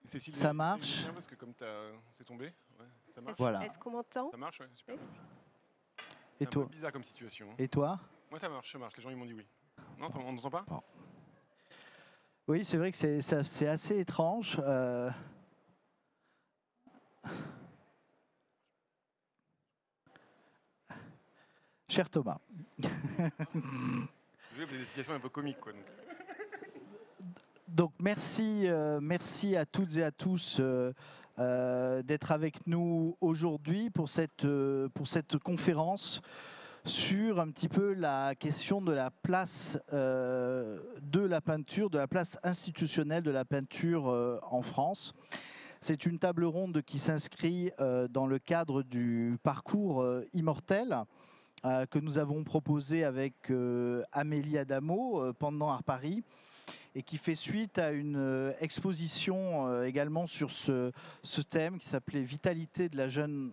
Cécile, Ça marche. Cécile, parce que comme c'est tombé, ouais, ça marche. Voilà. Est-ce qu'on m'entend? Ça marche, ouais, super, merci. Et C'est un toi? peu bizarre comme situation. Hein. Et toi? Moi, ça marche, les gens ils m'ont dit oui. Non, on n'entend pas? Bon. Oui, c'est vrai que c'est assez étrange. Cher Thomas. Vous avez des situations un peu comiques, quoi. Donc merci à toutes et à tous d'être avec nous aujourd'hui pour cette conférence sur un petit peu la question de la place de la peinture, de la place institutionnelle de la peinture en France. C'est une table ronde qui s'inscrit dans le cadre du parcours immortel que nous avons proposé avec Amélie Adamo pendant Art Paris, et qui fait suite à une exposition également sur ce thème qui s'appelait « Vitalité de la jeune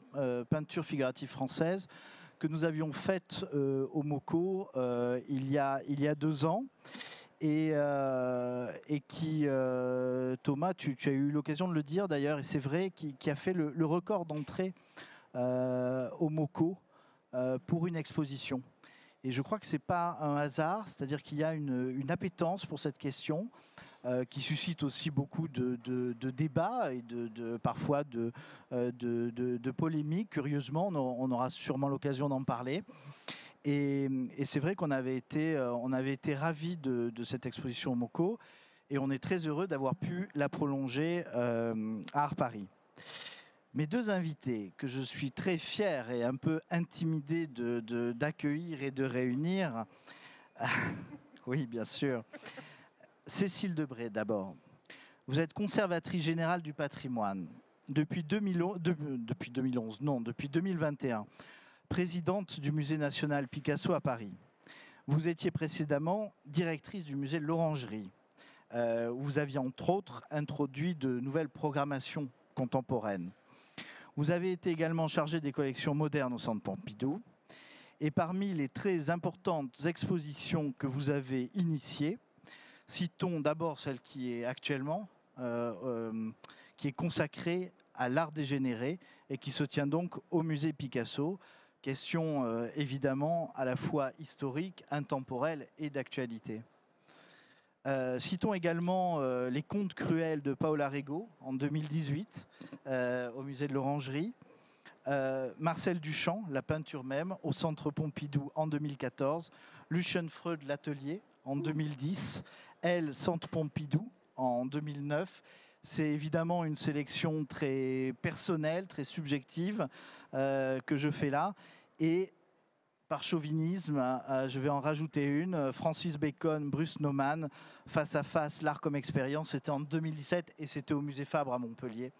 peinture figurative française » que nous avions faite au MoCo il y a 2 ans. Et qui, Thomas, tu as eu l'occasion de le dire d'ailleurs, et c'est vrai, qui a fait le record d'entrée au MoCo pour une exposition. Et je crois que ce n'est pas un hasard, c'est-à-dire qu'il y a une appétence pour cette question qui suscite aussi beaucoup de débats et parfois de polémiques. Curieusement, on aura sûrement l'occasion d'en parler. Et c'est vrai qu'on avait été ravis de cette exposition au MoCo, et on est très heureux d'avoir pu la prolonger à Art Paris. Mes 2 invités, que je suis très fier et un peu intimidé d'accueillir et de réunir, oui, bien sûr. Cécile Debré, d'abord. Vous êtes conservatrice générale du patrimoine depuis 2021, présidente du Musée national Picasso à Paris. Vous étiez précédemment directrice du musée de l'Orangerie. Vous aviez entre autres introduit de nouvelles programmations contemporaines. Vous avez été également chargée des collections modernes au Centre Pompidou. Et parmi les très importantes expositions que vous avez initiées, citons d'abord celle qui est actuellement, qui est consacrée à l'art dégénéré et qui se tient donc au musée Picasso. Question évidemment à la fois historique, intemporelle et d'actualité. Citons également Les Contes cruels de Paola Rego en 2018 au musée de l'Orangerie. Marcel Duchamp, La peinture même, au Centre Pompidou en 2014. Lucien Freud, L'Atelier en 2010. Elle, Centre Pompidou en 2009. C'est évidemment une sélection très personnelle, très subjective que je fais là. Et par chauvinisme, je vais en rajouter une. Francis Bacon, Bruce Nauman, Face à face, l'art comme expérience. C'était en 2017 et c'était au musée Fabre à Montpellier.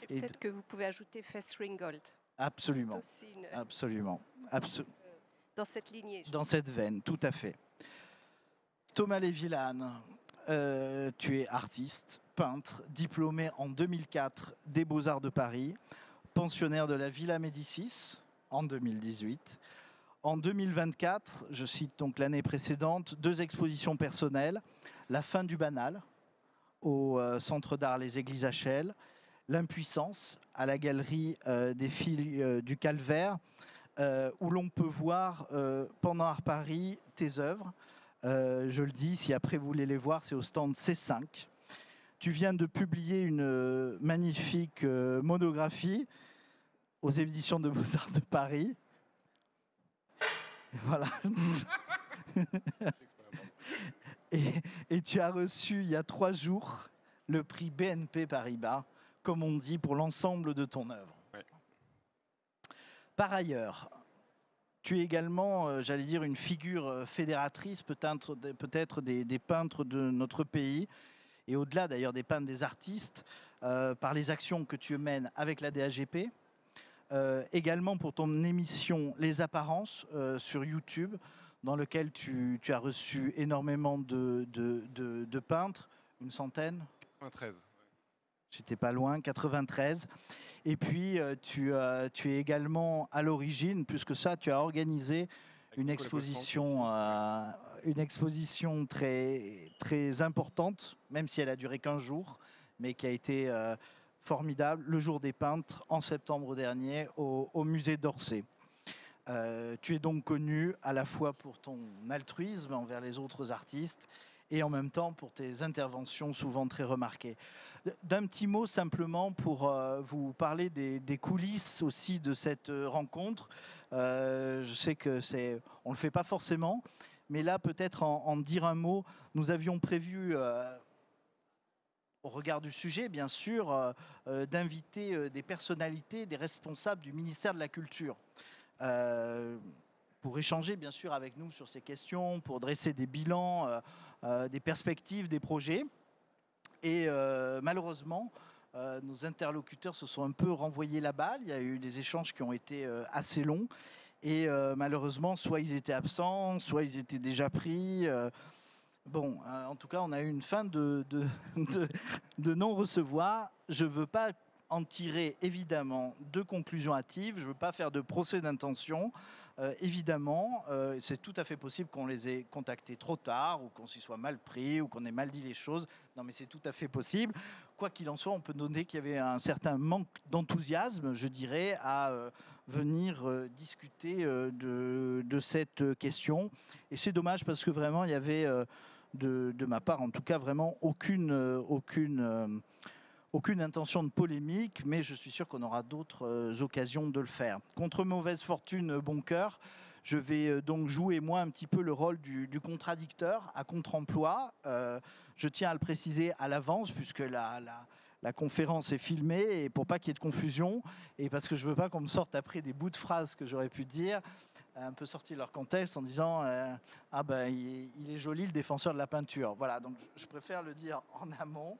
Et peut-être que vous pouvez ajouter Fess Ringgold. Absolument. Absolument. Dans cette lignée. Dans cette veine, tout à fait. Thomas Lévillane, tu es artiste, peintre, diplômé en 2004 des Beaux-Arts de Paris, pensionnaire de la Villa Médicis en 2018. En 2024, je cite donc l'année précédente, 2 expositions personnelles. La fin du banal au Centre d'art Les Églises HL, L'impuissance à la galerie des filles du Calvaire, où l'on peut voir pendant Art Paris tes œuvres. Je le dis, si après vous voulez les voir, c'est au stand C5. Tu viens de publier une magnifique monographie aux éditions de Beaux-Arts de Paris. Voilà. et tu as reçu il y a 3 jours le prix BNP Paribas, comme on dit, pour l'ensemble de ton œuvre. Ouais. Par ailleurs, tu es également, j'allais dire, une figure fédératrice, peut-être des peintres de notre pays, et au-delà d'ailleurs des peintres, des artistes, par les actions que tu mènes avec la DAGP. Également pour ton émission Les Apparences sur YouTube, dans lequel tu as reçu énormément de peintres, une centaine 93. J'étais pas loin, 93. Et puis tu es également à l'origine, plus que ça, tu as organisé une exposition très, très importante, même si elle a duré qu'15 jours, mais qui a été formidable, le Jour des peintres, en septembre dernier, au musée d'Orsay. Tu es donc connu à la fois pour ton altruisme envers les autres artistes et en même temps pour tes interventions souvent très remarquées. D'un petit mot simplement pour vous parler des coulisses aussi de cette rencontre. Je sais que on ne le fait pas forcément, mais là peut-être en dire un mot. Nous avions prévu, au regard du sujet bien sûr, d'inviter des personnalités, des responsables du ministère de la Culture. Pour échanger bien sûr avec nous sur ces questions, pour dresser des bilans, des perspectives, des projets. Et malheureusement, nos interlocuteurs se sont un peu renvoyés la balle. Il y a eu des échanges qui ont été assez longs. Et malheureusement, soit ils étaient absents, soit ils étaient déjà pris. Bon, en tout cas, on a eu une fin de non-recevoir. Je ne veux pas en tirer évidemment de conclusions hâtives. Je ne veux pas faire de procès d'intention. Évidemment, c'est tout à fait possible qu'on les ait contactés trop tard ou qu'on s'y soit mal pris ou qu'on ait mal dit les choses. Non, mais c'est tout à fait possible. Quoi qu'il en soit, on peut noter qu'il y avait un certain manque d'enthousiasme, je dirais, à venir discuter de cette question. Et c'est dommage parce que vraiment, il y avait, de ma part en tout cas, vraiment aucune intention de polémique, mais je suis sûr qu'on aura d'autres occasions de le faire. Contre mauvaise fortune, bon cœur, je vais donc jouer moi un petit peu le rôle du contradicteur à contre-emploi. Je tiens à le préciser à l'avance puisque la conférence est filmée et pour pas qu'il y ait de confusion et parce que je veux pas qu'on me sorte après des bouts de phrases que j'aurais pu dire un peu sortis de leur contexte en disant ah ben il est joli le défenseur de la peinture. Voilà, donc je préfère le dire en amont.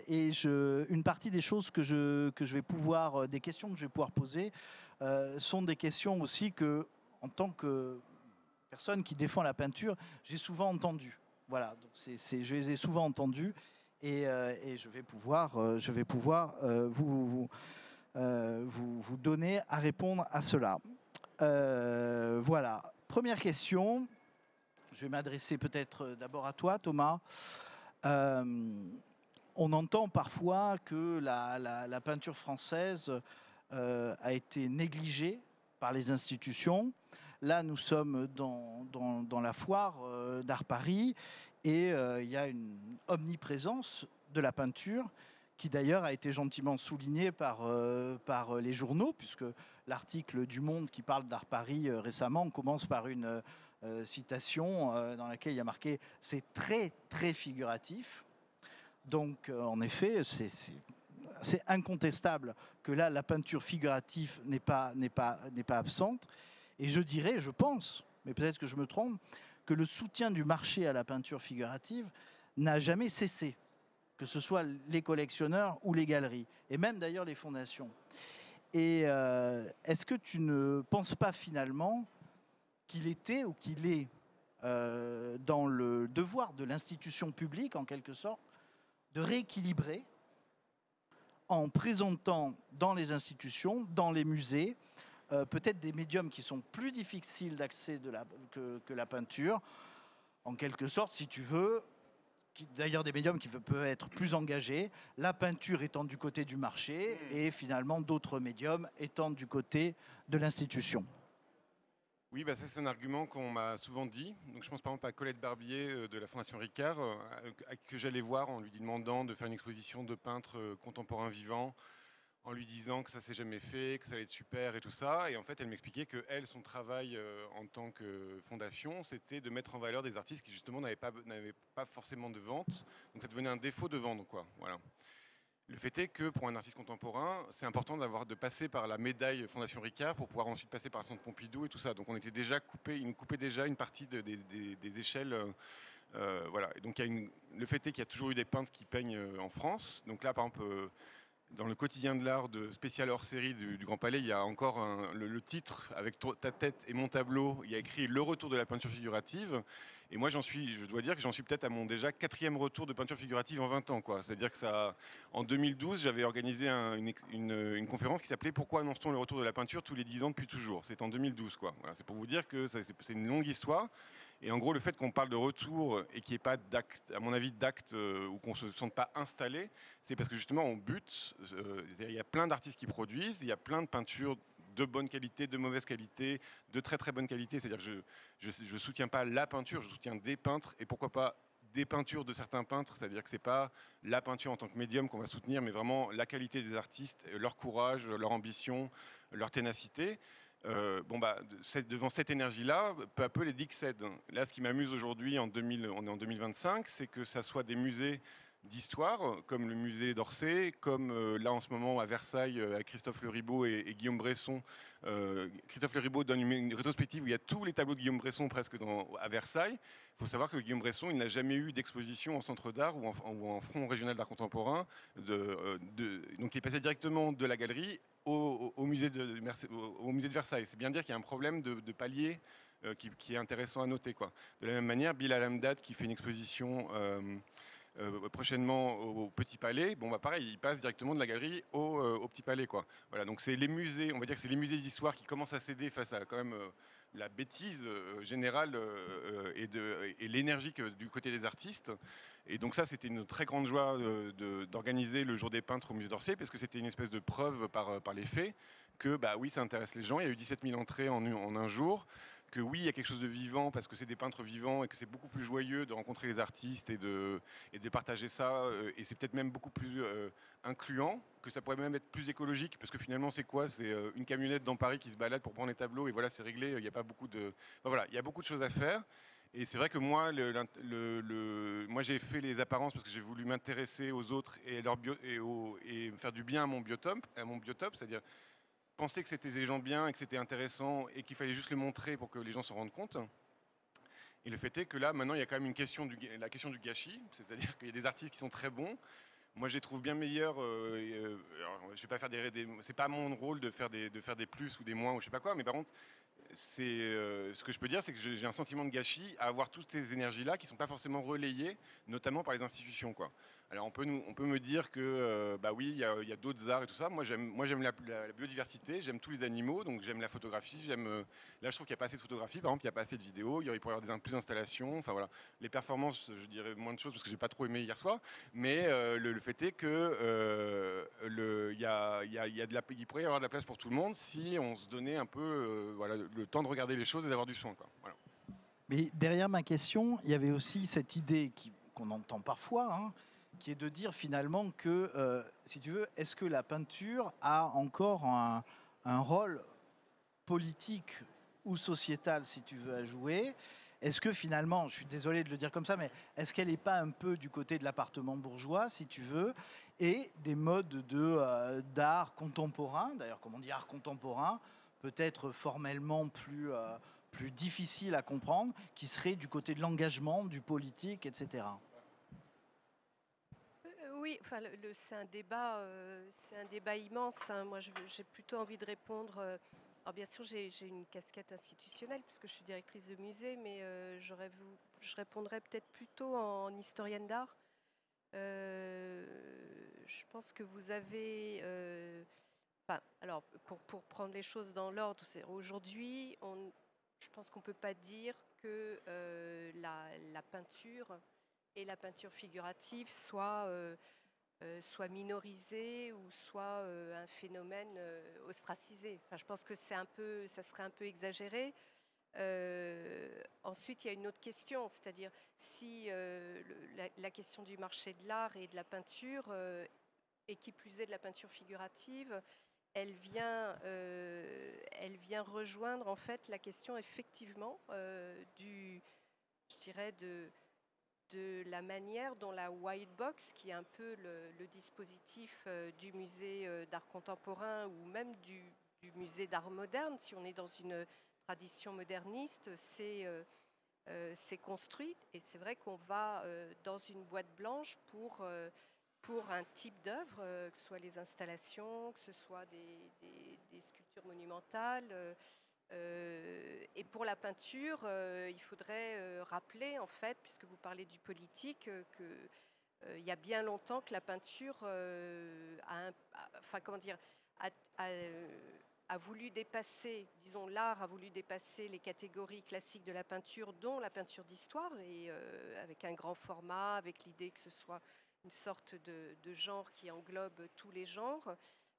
Et une partie des choses que je vais pouvoir, des questions que je vais pouvoir poser, sont des questions aussi que, en tant que personne qui défend la peinture, j'ai souvent entendues. Voilà, donc je les ai souvent entendues et je vais pouvoir vous donner à répondre à cela. Voilà, première question. Je vais m'adresser peut-être d'abord à toi, Thomas. On entend parfois que la peinture française a été négligée par les institutions. Là, nous sommes dans la foire d'Art Paris et il y a une omniprésence de la peinture qui d'ailleurs a été gentiment soulignée par les journaux, puisque l'article du Monde qui parle d'Art Paris récemment commence par une citation dans laquelle il y a marqué « c'est très, très figuratif ». Donc, en effet, c'est incontestable que là, la peinture figurative n'est pas absente. Et je dirais, je pense, mais peut-être que je me trompe, que le soutien du marché à la peinture figurative n'a jamais cessé, que ce soit les collectionneurs ou les galeries, et même d'ailleurs les fondations. Et est-ce que tu ne penses pas finalement qu'il était ou qu'il est dans le devoir de l'institution publique, en quelque sorte, de rééquilibrer en présentant dans les institutions, dans les musées, peut-être des médiums qui sont plus difficiles d'accès que la peinture, en quelque sorte, si tu veux, d'ailleurs des médiums qui peuvent être plus engagés, la peinture étant du côté du marché et finalement d'autres médiums étant du côté de l'institution. Oui, bah ça c'est un argument qu'on m'a souvent dit. Donc je pense par exemple à Colette Barbier de la Fondation Ricard, que j'allais voir en lui demandant de faire une exposition de peintres contemporains vivants, en lui disant que ça s'est jamais fait, que ça allait être super et tout ça. Et en fait, elle m'expliquait que elle, son travail en tant que fondation, c'était de mettre en valeur des artistes qui justement n'avaient pas forcément de vente. Donc ça devenait un défaut de vendre, quoi. Voilà. Le fait est que pour un artiste contemporain, c'est important de passer par la médaille Fondation Ricard pour pouvoir ensuite passer par le Centre Pompidou et tout ça. Donc on était déjà il nous coupait déjà une partie des échelles. Voilà. Et donc le fait est qu'il y a toujours eu des peintres qui peignent en France. Donc là, par exemple, dans le quotidien de l'art de spécial hors série du Grand Palais, il y a encore le titre avec ta tête et mon tableau. Il y a écrit le retour de la peinture figurative. Et moi, je dois dire que j'en suis peut-être à mon déjà 4e retour de peinture figurative en 20 ans, quoi. C'est-à-dire que en 2012, j'avais organisé une conférence qui s'appelait « Pourquoi annonce-t-on le retour de la peinture tous les 10 ans depuis toujours ?» C'est en 2012, quoi. Voilà, c'est pour vous dire que c'est une longue histoire. Et en gros, le fait qu'on parle de retour et qu'il n'y ait pas d'acte, à mon avis, d'acte ou qu'on ne se sente pas installé, c'est parce que justement on bute. Il y a plein d'artistes qui produisent, il y a plein de peintures de bonne qualité, de mauvaise qualité, de très très bonne qualité. C'est-à-dire que je soutiens pas la peinture, je soutiens des peintres et pourquoi pas des peintures de certains peintres. C'est-à-dire que c'est pas la peinture en tant que médium qu'on va soutenir, mais vraiment la qualité des artistes, leur courage, leur ambition, leur ténacité. Devant cette énergie-là, peu à peu, les digues cèdent. Là, ce qui m'amuse aujourd'hui, on est en 2025, c'est que ça soit des musées d'histoire, comme le musée d'Orsay, comme là en ce moment à Versailles, avec Christophe Le Ribaud et Guillaume Bresson. Christophe Le Ribaud donne une rétrospective où il y a tous les tableaux de Guillaume Bresson presque à Versailles. Il faut savoir que Guillaume Bresson, il n'a jamais eu d'exposition en centre d'art ou en front régional d'art contemporain. Donc il est passé directement de la galerie au musée de Versailles. C'est bien dire qu'il y a un problème de palier qui est intéressant à noter, quoi. De la même manière, Bilal Hamdad qui fait une exposition prochainement au Petit Palais, pareil, il passe directement de la galerie au Petit Palais, quoi. Voilà, donc c'est les musées, on va dire que c'est les musées d'histoire qui commencent à céder face à quand même la bêtise générale et l'énergie du côté des artistes. Et donc ça, c'était une très grande joie d'organiser le Jour des peintres au musée d'Orsay, parce que c'était une espèce de preuve par les faits que oui, ça intéresse les gens. Il y a eu 17 000 entrées en un jour. Que oui, il y a quelque chose de vivant parce que c'est des peintres vivants et que c'est beaucoup plus joyeux de rencontrer les artistes et de partager ça. Et c'est peut-être même beaucoup plus incluant, que ça pourrait même être plus écologique parce que finalement, c'est quoi? C'est une camionnette dans Paris qui se balade pour prendre les tableaux et voilà, c'est réglé. Il n'y a pas beaucoup de. Voilà, il y a beaucoup de choses à faire. Et c'est vrai que moi, moi j'ai fait les apparences parce que j'ai voulu m'intéresser aux autres et, et faire du bien à mon biotope, c'est-à-dire penser que c'était des gens bien et que c'était intéressant et qu'il fallait juste le montrer pour que les gens s'en rendent compte. Et le fait est que là, maintenant, il y a quand même la question du gâchis, c'est-à-dire qu'il y a des artistes qui sont très bons. Moi, je les trouve bien meilleurs. Alors, je vais pas faire c'est pas mon rôle de faire des plus ou des moins ou je sais pas quoi, mais par contre, ce que je peux dire, c'est que j'ai un sentiment de gâchis à avoir toutes ces énergies-là qui ne sont pas forcément relayées, notamment par les institutions, quoi. Alors on peut me dire que oui, il y a d'autres arts et tout ça. Moi j'aime la biodiversité, j'aime tous les animaux, donc j'aime la photographie. Là je trouve qu'il n'y a pas assez de photographie, par exemple il n'y a pas assez de vidéos. Il pourrait y avoir plus d'installations. Enfin voilà, les performances, je dirais moins de choses parce que j'ai pas trop aimé hier soir. Mais le fait est que il pourrait y avoir de la place pour tout le monde si on se donnait un peu le temps de regarder les choses et d'avoir du soin, quoi. Voilà. Mais derrière ma question, il y avait aussi cette idée qu'on entend parfois, hein, qui est de dire finalement que, si tu veux, est-ce que la peinture a encore un rôle politique ou sociétal, si tu veux, à jouer? Est-ce que finalement, je suis désolé de le dire comme ça, mais est-ce qu'elle n'est pas un peu du côté de l'appartement bourgeois, si tu veux, et des modes d'art contemporain, d'ailleurs, comme on dit art contemporain, peut-être formellement plus difficile à comprendre, qui serait du côté de l'engagement, du politique, etc. Oui, enfin, c'est un débat immense, hein. Moi, j'ai plutôt envie de répondre. Alors, bien sûr, j'ai une casquette institutionnelle puisque je suis directrice de musée, mais je répondrais peut-être plutôt en historienne d'art. Je pense que vous avez. Alors, pour prendre les choses dans l'ordre, aujourd'hui, je pense qu'on ne peut pas dire que la peinture et la peinture figurative soit minorisée ou soit un phénomène ostracisé. Enfin, je pense que ça serait un peu exagéré. Ensuite, il y a une autre question, c'est-à-dire si la question du marché de l'art et de la peinture, et qui plus est de la peinture figurative, elle vient rejoindre en fait la question effectivement je dirais de la manière dont la white box, qui est un peu le dispositif du musée d'art contemporain ou même du musée d'art moderne, si on est dans une tradition moderniste, c'est construit. Et c'est vrai qu'on va dans une boîte blanche pour un type d'œuvre, que ce soit les installations, que ce soit des sculptures monumentales. Et pour la peinture, il faudrait rappeler, en fait, puisque vous parlez du politique, qu'il y a bien longtemps que la peinture a a voulu dépasser, disons l'art a voulu dépasser les catégories classiques de la peinture, dont la peinture d'histoire, et avec un grand format, avec l'idée que ce soit une sorte de genre qui englobe tous les genres,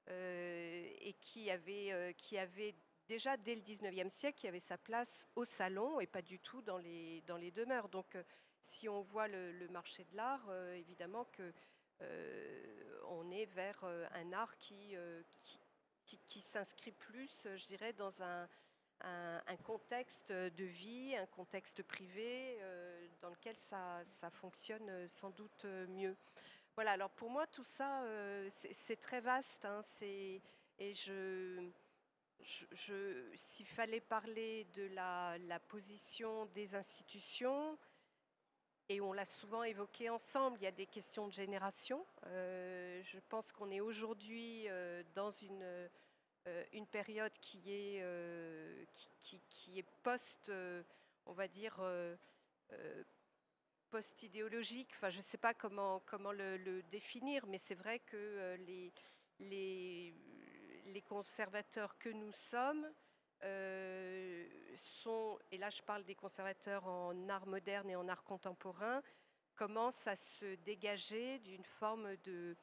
et qui avait déjà dès le 19e siècle, qui avait sa place au salon et pas du tout dans les demeures. Donc si on voit le marché de l'art, évidemment que on est vers un art qui s'inscrit plus, je dirais, dans un contexte de vie, un contexte privé, dans lequel ça fonctionne sans doute mieux. Voilà, alors pour moi, tout ça, c'est très vaste. Hein, et s'il fallait parler de la position des institutions, et on l'a souvent évoqué ensemble, il y a des questions de génération. Je pense qu'on est aujourd'hui dans une période qui est post, on va dire, post-idéologique. Enfin, je ne sais pas comment le définir, mais c'est vrai que les conservateurs que nous sommes sont, et là je parle des conservateurs en art moderne et en art contemporain, commencent à se dégager d'une forme de,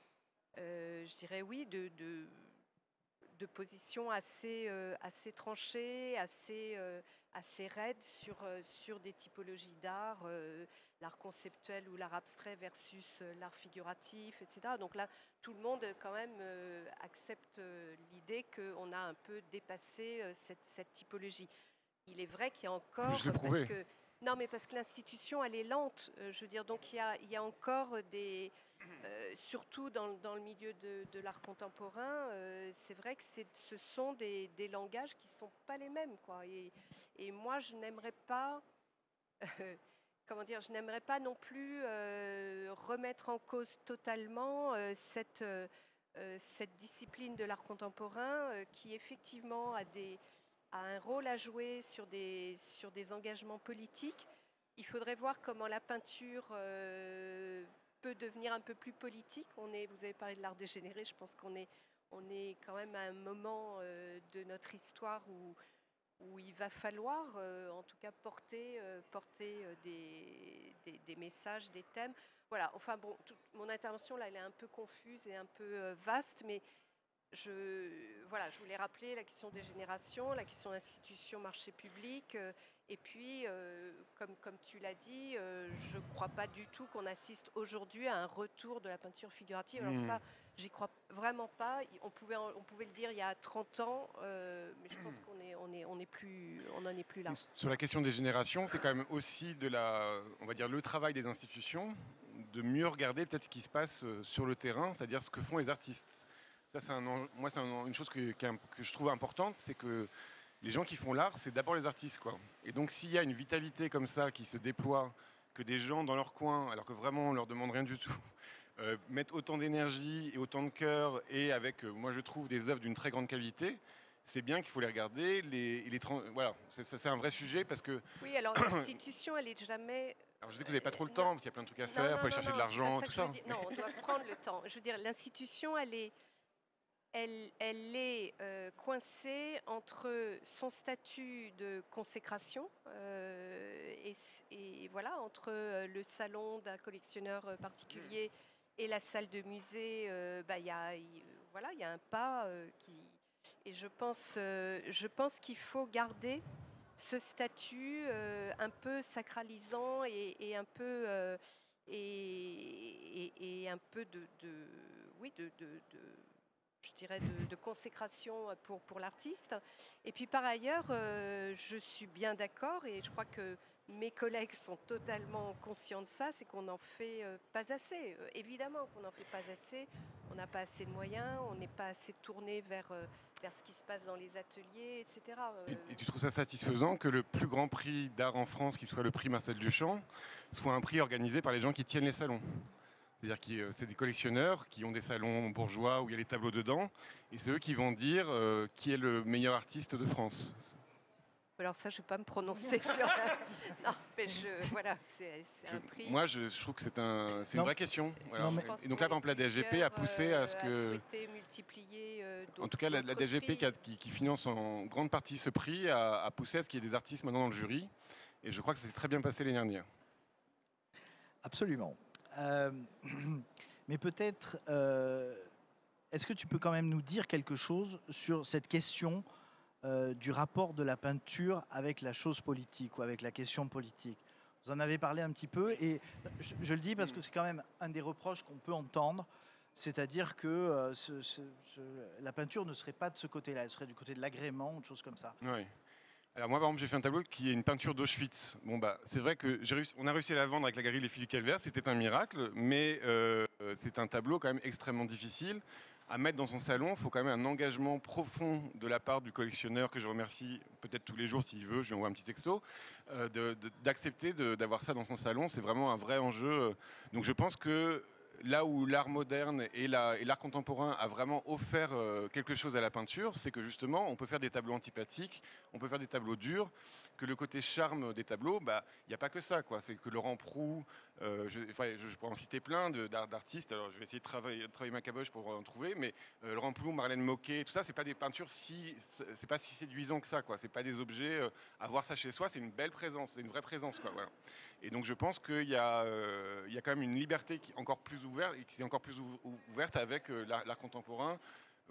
je dirais oui, de position assez tranchée, assez raide sur des typologies d'art, l'art conceptuel ou l'art abstrait versus l'art figuratif, etc. Donc là, tout le monde quand même accepte l'idée qu'on a un peu dépassé cette typologie. Il est vrai qu'il y a encore... Je l'ai prouvé. Non, mais parce que l'institution, elle est lente. Je veux dire, donc il y a encore des... surtout dans le milieu de l'art contemporain, c'est vrai que ce sont des langages qui ne sont pas les mêmes, quoi. Et moi, je n'aimerais pas... comment dire, je n'aimerais pas non plus remettre en cause totalement cette discipline de l'art contemporain qui effectivement a un rôle à jouer sur des engagements politiques. Il faudrait voir comment la peinture peut devenir un peu plus politique. Vous avez parlé de l'art dégénéré, je pense qu'on est quand même à un moment de notre histoire où il va falloir en tout cas porter des messages, des thèmes. Voilà, enfin bon, mon intervention là, elle est un peu confuse et un peu vaste, mais je voulais rappeler la question des générations, la question d'institutions, marché public, et puis, comme tu l'as dit, je ne crois pas du tout qu'on assiste aujourd'hui à un retour de la peinture figurative. Alors ça, j'y crois vraiment pas. On pouvait le dire il y a 30 ans, mais je pense qu'on n'en est plus là. Sur la question des générations, c'est quand même aussi on va dire, le travail des institutions de mieux regarder peut-être ce qui se passe sur le terrain, c'est-à-dire ce que font les artistes. Ça, moi, c'est une chose que je trouve importante, c'est que les gens qui font l'art, c'est d'abord les artistes, quoi. Et donc, s'il y a une vitalité comme ça qui se déploie, que des gens dans leur coin, alors que vraiment on leur demande rien du tout, mettent autant d'énergie et autant de cœur, et avec, moi je trouve, des œuvres d'une très grande qualité, c'est bien qu'il faut les regarder. Voilà, c'est un vrai sujet parce que... Oui, alors l'institution, elle est jamais... Alors je sais que vous n'avez pas trop le temps, parce qu'il y a plein de trucs à faire, il faut aller chercher de l'argent, tout ça. Non, on doit prendre le temps. Je veux dire, l'institution, elle est coincée entre son statut de consécration et voilà, entre le salon d'un collectionneur particulier et la salle de musée. Il y a un pas qui... Et je pense qu'il faut garder ce statut un peu sacralisant et un peu... et un peu je dirais de consécration pour l'artiste. Et puis par ailleurs, je suis bien d'accord et je crois que mes collègues sont totalement conscients de ça, c'est qu'on n'en fait pas assez. Évidemment qu'on n'en fait pas assez, on n'a pas assez de moyens, on n'est pas assez tourné vers ce qui se passe dans les ateliers, etc. Et tu trouves ça satisfaisant que le plus grand prix d'art en France, qui soit le prix Marcel Duchamp, soit un prix organisé par les gens qui tiennent les salons ? C'est-à-dire que c'est des collectionneurs qui ont des salons bourgeois où il y a les tableaux dedans, et c'est eux qui vont dire qui est le meilleur artiste de France. Alors ça, je ne vais pas me prononcer sur... Non, mais voilà, c'est un prix. Moi, je trouve que c'est une vraie question. Voilà. Non, mais- Et donc là, par exemple, la DGP a poussé à ce que... souhaité multiplier En tout cas, la DGP qui finance en grande partie ce prix a poussé à ce qu'il y ait des artistes maintenant dans le jury. Et je crois que ça s'est très bien passé l'année dernière. Absolument. Mais peut-être, est-ce que tu peux quand même nous dire quelque chose sur cette question du rapport de la peinture avec la chose politique ou avec la question politique? Vous en avez parlé un petit peu et je le dis parce que c'est quand même un des reproches qu'on peut entendre, c'est-à-dire que la peinture ne serait pas de ce côté-là, elle serait du côté de l'agrément ou de choses comme ça. Oui. Alors moi, par exemple, j'ai fait un tableau qui est une peinture d'Auschwitz. Bon, bah, c'est vrai que on a réussi à la vendre avec la galerie Les Filles du Calvaire, c'était un miracle, mais c'est un tableau quand même extrêmement difficile à mettre dans son salon. Il faut quand même un engagement profond de la part du collectionneur, que je remercie peut-être tous les jours s'il veut, je lui envoie un petit texto, d'accepter d'avoir ça dans son salon. C'est vraiment un vrai enjeu. Donc je pense que là où l'art moderne et l'art contemporain a vraiment offert quelque chose à la peinture, c'est que justement, on peut faire des tableaux antipathiques, on peut faire des tableaux durs, que le côté charme des tableaux, bah, il n'y a pas que ça, quoi. C'est que Laurent Proulx, je pourrais en citer plein d'artistes, alors je vais essayer de travailler ma caboche pour en trouver, mais Laurent Proulx, Marlène Moquet, tout ça, c'est pas des peintures c'est pas si séduisant que ça, quoi. C'est pas des objets, avoir ça chez soi, c'est une belle présence, c'est une vraie présence, quoi, voilà. Et donc je pense qu'il y a quand même une liberté qui est encore plus ouverte, et qui s'est encore plus ouverte avec l'art contemporain.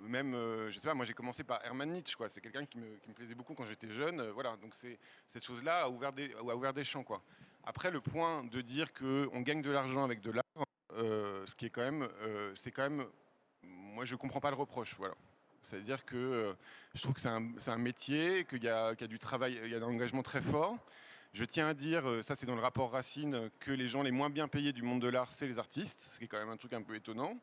Même, je sais pas, moi j'ai commencé par Hermann Nietzsche, quoi. C'est quelqu'un qui me plaisait beaucoup quand j'étais jeune. Voilà, donc cette chose-là a ouvert des champs, quoi. Après, le point de dire qu'on gagne de l'argent avec de l'art, ce qui est quand même, moi je comprends pas le reproche, voilà. C'est-à-dire que je trouve que c'est un métier, qu'il y a du travail, il y a un engagement très fort. Je tiens à dire, ça c'est dans le rapport Racine, que les gens les moins bien payés du monde de l'art, c'est les artistes, ce qui est quand même un truc un peu étonnant.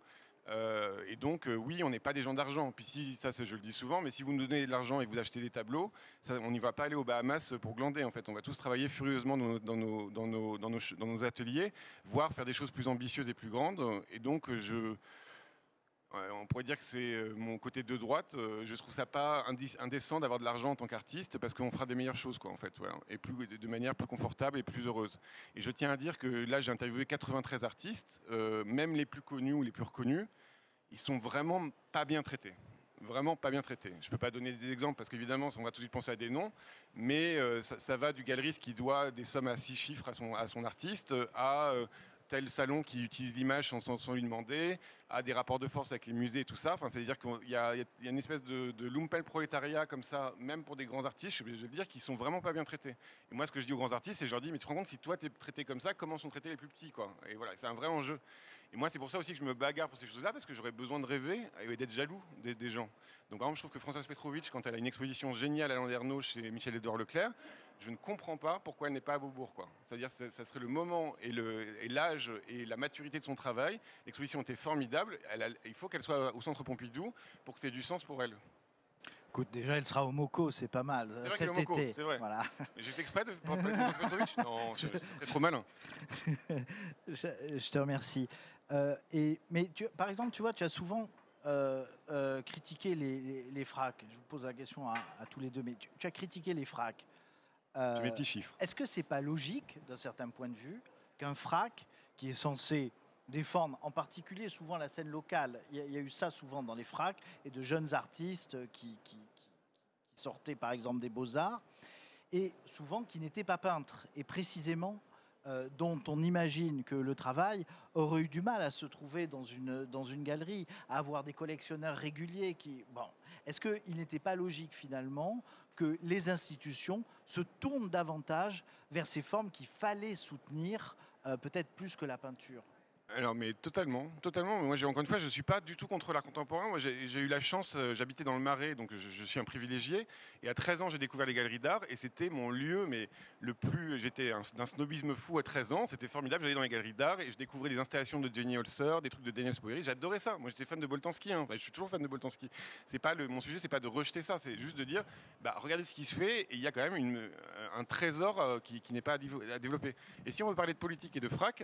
Et donc, oui, on n'est pas des gens d'argent. Puis si, ça je le dis souvent, mais si vous nous donnez de l'argent et vous achetez des tableaux, ça, on n'y va pas aller aux Bahamas pour glander, en fait. On va tous travailler furieusement dans nos ateliers, voire faire des choses plus ambitieuses et plus grandes. Et donc, on pourrait dire que c'est mon côté de droite. Je trouve ça pas indécent d'avoir de l'argent en tant qu'artiste parce qu'on fera des meilleures choses, quoi, en fait, voilà, et de manière plus confortable et plus heureuse. Et je tiens à dire que là, j'ai interviewé 93 artistes, même les plus connus ou les plus reconnus, ils sont vraiment pas bien traités. Vraiment pas bien traités. Je ne peux pas donner des exemples parce qu'évidemment, on va tout de suite penser à des noms, mais ça va du galeriste qui doit des sommes à 6 chiffres à son artiste, à tel salon qui utilise l'image sans lui demander, à des rapports de force avec les musées et tout ça. Enfin, c'est-à-dire qu'il y a une espèce de lumpel prolétariat comme ça, même pour des grands artistes, je veux dire, qui sont vraiment pas bien traités. Et moi, ce que je dis aux grands artistes, c'est je leur dis, mais tu te rends compte, si toi, tu es traité comme ça, comment sont traités les plus petits, quoi. Et voilà, c'est un vrai enjeu. Et moi, c'est pour ça aussi que je me bagarre pour ces choses-là, parce que j'aurais besoin de rêver et d'être jaloux des gens. Donc, par exemple, je trouve que Françoise Petrovitch, quand elle a une exposition géniale à Landerneau chez Michel-Édouard Leclerc, je ne comprends pas pourquoi elle n'est pas à Beaubourg, quoi. C'est-à-dire que ça serait le moment et l'âge et la maturité de son travail. L'exposition était formidable. Il faut qu'elle soit au Centre Pompidou pour que ça ait du sens pour elle. Écoute, déjà, elle sera au MoCo, c'est pas mal, cet été. C'est vrai. Voilà. J'ai fait exprès de parler de Françoise Petrovitch. Non, c'est trop malin. Je te remercie. Mais par exemple, tu vois, tu as souvent critiqué les fracs. Je vous pose la question à tous les deux, mais tu as critiqué les fracs. Mes petits chiffres. Est-ce que c'est pas logique, d'un certain point de vue, qu'un frac qui est censé défendre en particulier souvent la scène locale, il y a eu ça souvent dans les fracs, et de jeunes artistes qui sortaient par exemple des Beaux-Arts, et souvent qui n'étaient pas peintres, et précisément dont on imagine que le travail aurait eu du mal à se trouver dans une galerie, à avoir des collectionneurs réguliers Bon, est-ce qu'il n'était pas logique finalement que les institutions se tournent davantage vers ces formes qu'il fallait soutenir, peut-être plus que la peinture? Alors, mais totalement. Moi, encore une fois, je ne suis pas du tout contre l'art contemporain. Moi, j'ai eu la chance, j'habitais dans le Marais, donc je suis un privilégié. Et à 13 ans, j'ai découvert les galeries d'art et c'était mon lieu, mais j'étais d'un snobisme fou à 13 ans. C'était formidable. J'allais dans les galeries d'art et je découvrais des installations de Jenny Holzer, des trucs de Daniel Spoeri. J'adorais ça. Moi, j'étais fan de Boltanski. Enfin, je suis toujours fan de Boltanski. Mon sujet, c'est pas de rejeter ça. C'est juste de dire, regardez ce qui se fait et il y a quand même un trésor qui n'est pas à développer. Et si on veut parler de politique et de frac,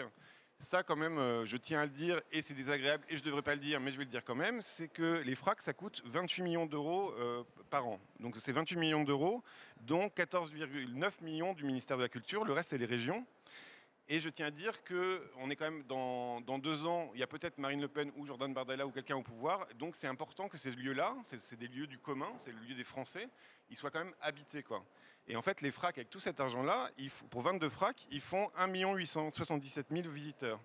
Ça, quand même, je tiens à le dire, et c'est désagréable, et je ne devrais pas le dire, mais je vais le dire quand même, c'est que les FRAC, ça coûte 28 millions d'euros par an. Donc c'est 28 millions d'euros, dont 14,9 millions du ministère de la Culture, le reste, c'est les régions. Et je tiens à dire qu'on est quand même dans 2 ans, il y a peut-être Marine Le Pen ou Jordan Bardella ou quelqu'un au pouvoir, donc c'est important que ces lieux-là, c'est des lieux du commun, c'est le lieu des Français, ils soient quand même habités, quoi. Et en fait, les FRAC, avec tout cet argent-là, pour 22 FRAC, ils font 1 877 000 visiteurs.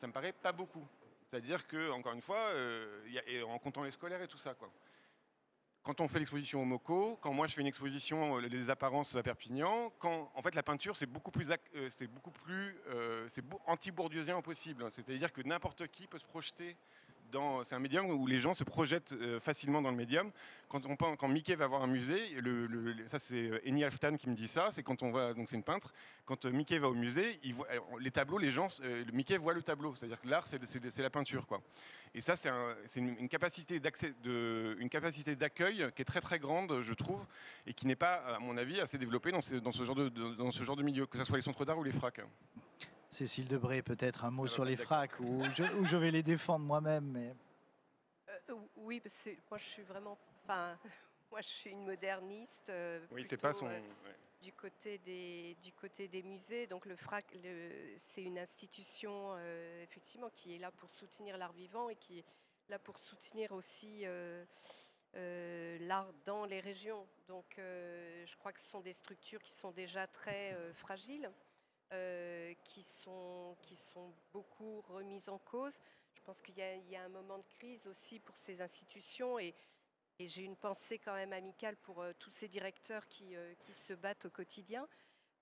Ça me paraît pas beaucoup. C'est-à-dire que, encore une fois, et en comptant les scolaires et tout ça, quoi. Quand on fait l'exposition au MoCo, quand moi je fais une exposition les apparences à Perpignan, en fait la peinture c'est beaucoup plus anti-bourdieusien possible. C'est-à-dire que n'importe qui peut se projeter c'est un médium où les gens se projettent facilement dans le médium. Quand Mickey va voir un musée, ça c'est Eni Halfdan qui me dit ça, c'est quand on va, donc c'est une peintre, quand Mickey va au musée, les tableaux, Mickey voit le tableau, c'est-à-dire que l'art c'est la peinture, quoi. Et ça c'est une capacité d'accueil qui est très très grande, je trouve, et qui n'est pas, à mon avis, assez développée dans ce genre de milieu, que ce soit les centres d'art ou les FRAC. Cécile Debré, peut-être un mot sur les FRAC, où je vais les défendre moi-même. Mais... oui, parce que moi je suis vraiment... Enfin, moi je suis une moderniste. Oui, c'est pas son... Du côté des musées, donc le FRAC, c'est une institution effectivement qui est là pour soutenir l'art vivant et qui est là pour soutenir aussi l'art dans les régions. Donc je crois que ce sont des structures qui sont déjà très fragiles. Qui sont beaucoup remises en cause. Je pense qu'il y a un moment de crise aussi pour ces institutions et j'ai une pensée quand même amicale pour tous ces directeurs qui se battent au quotidien.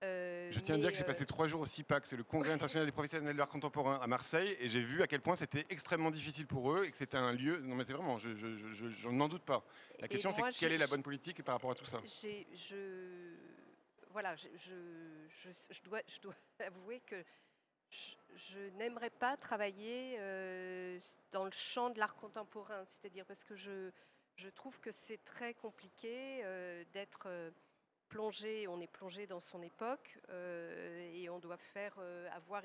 Je tiens à dire que j'ai passé 3 jours au CIPAC, c'est le Congrès international des professionnels de l'art contemporain à Marseille, et j'ai vu à quel point c'était extrêmement difficile pour eux et que c'était un lieu... Non mais c'est vraiment, je n'en doute pas. La question c'est quelle est la bonne politique par rapport à tout ça. Voilà, je dois avouer que je n'aimerais pas travailler dans le champ de l'art contemporain, c'est-à-dire parce que je trouve que c'est très compliqué d'être plongé, on est plongé dans son époque et on doit avoir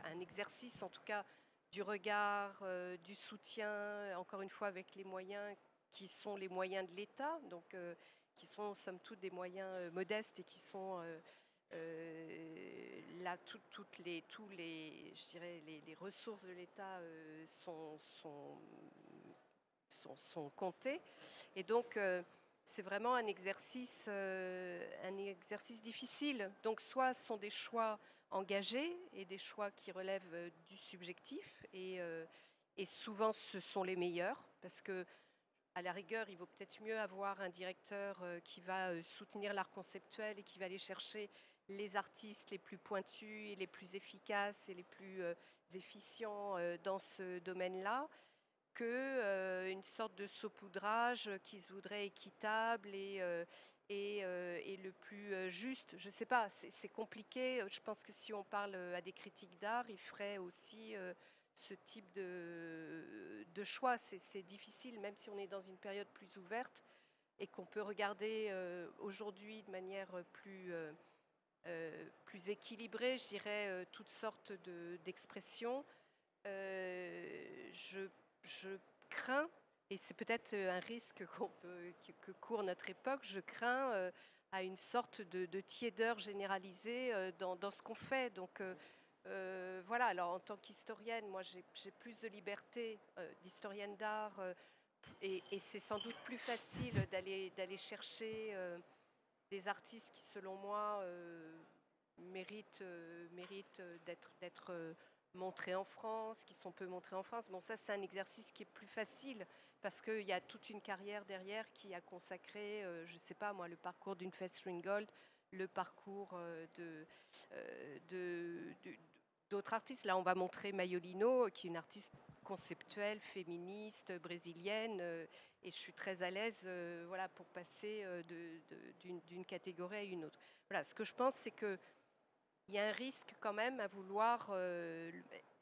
un exercice en tout cas du regard, du soutien, encore une fois avec les moyens qui sont les moyens de l'État, donc qui sont somme toute des moyens modestes et qui sont là je dirais les ressources de l'État sont comptées et donc c'est vraiment un exercice difficile. Donc soit ce sont des choix engagés et des choix qui relèvent du subjectif et souvent ce sont les meilleurs parce que à la rigueur, il vaut peut-être mieux avoir un directeur qui va soutenir l'art conceptuel et qui va aller chercher les artistes les plus pointus et les plus efficaces et les plus efficients dans ce domaine-là, qu'une sorte de saupoudrage qui se voudrait équitable et le plus juste. Je ne sais pas, c'est compliqué. Je pense que si on parle à des critiques d'art, ils feraient aussi... ce type de choix. C'est difficile, même si on est dans une période plus ouverte et qu'on peut regarder aujourd'hui de manière plus équilibrée, je dirais, toutes sortes d'expressions. Je crains, et c'est peut-être un risque que court notre époque, je crains à une sorte de tiédeur généralisée dans ce qu'on fait. Donc, voilà, alors en tant qu'historienne, moi j'ai plus de liberté d'historienne d'art et c'est sans doute plus facile d'aller chercher des artistes qui, selon moi, méritent d'être montrés en France, qui sont peu montrés en France. Bon, ça c'est un exercice qui est plus facile parce qu'il y a toute une carrière derrière qui a consacré, je ne sais pas moi, le parcours d'une Fess Ringgold, le parcours d'autres artistes. Là, on va montrer Maiolino, qui est une artiste conceptuelle, féministe, brésilienne, et je suis très à l'aise voilà, pour passer d'une catégorie à une autre. Voilà, ce que je pense, c'est qu'il y a un risque quand même à vouloir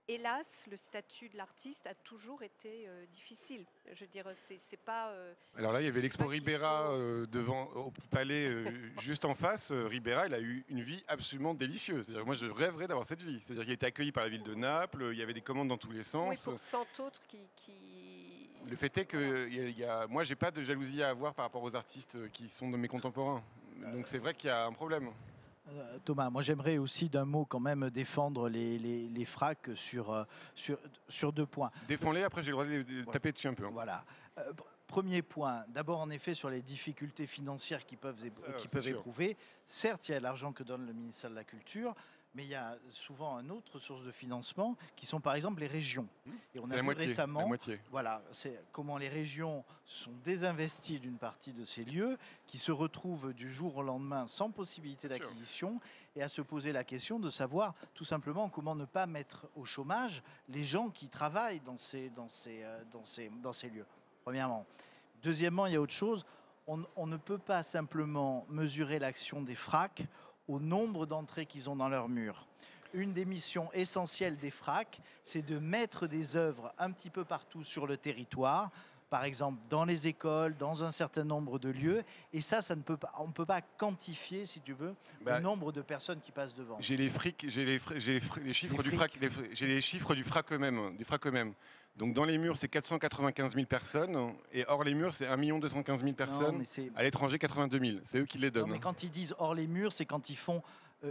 hélas, le statut de l'artiste a toujours été difficile. Je veux dire, c'est pas. Alors là, il y avait je dis l'expo pas qu'il Ribera faut- devant, au Petit Palais, juste en face. Ribera, il a eu une vie absolument délicieuse. C'est-à-dire, moi, je rêverais d'avoir cette vie. C'est-à-dire qu'il a été accueilli par la ville de Naples, il y avait des commandes dans tous les Oui, sens. pour 100 autres qui... Le fait est que moi, j'ai pas de jalousie à avoir par rapport aux artistes qui sont de mes contemporains. Donc c'est vrai qu'il y a un problème. Thomas, moi j'aimerais aussi d'un mot quand même défendre les fracs sur 2 points. Défends-les, après j'ai le droit de Voilà. taper dessus un peu. Voilà. Premier point, d'abord en effet sur les difficultés financières qu'ils peuvent c'est sûr. éprouver. Certes, il y a l'argent que donne le ministère de la Culture, mais il y a souvent une autre source de financement qui sont par exemple les régions. Et on C'est a la vu moitié. récemment La moitié. voilà, c'est comment les régions sont désinvesties d'une partie de ces lieux, qui se retrouvent du jour au lendemain sans possibilité Bien sûr. d'acquisition, et à se poser la question de savoir tout simplement comment ne pas mettre au chômage les gens qui travaillent dans ces lieux, premièrement. Deuxièmement, il y a autre chose, on ne peut pas simplement mesurer l'action des FRAC au nombre d'entrées qu'ils ont dans leur mur. Une des missions essentielles des FRAC, c'est de mettre des œuvres un petit peu partout sur le territoire, par exemple dans les écoles, dans un certain nombre de lieux. Et ça on ne peut pas quantifier, si tu veux, le nombre de personnes qui passent devant. J'ai les chiffres du FRAC, j'ai les chiffres du FRAC eux-mêmes. Donc dans les murs, c'est 495 000 personnes, et hors les murs, c'est 1 215 000 personnes. À l'étranger, 82 000. C'est eux qui les donnent. Non, mais quand ils disent hors les murs, c'est quand ils font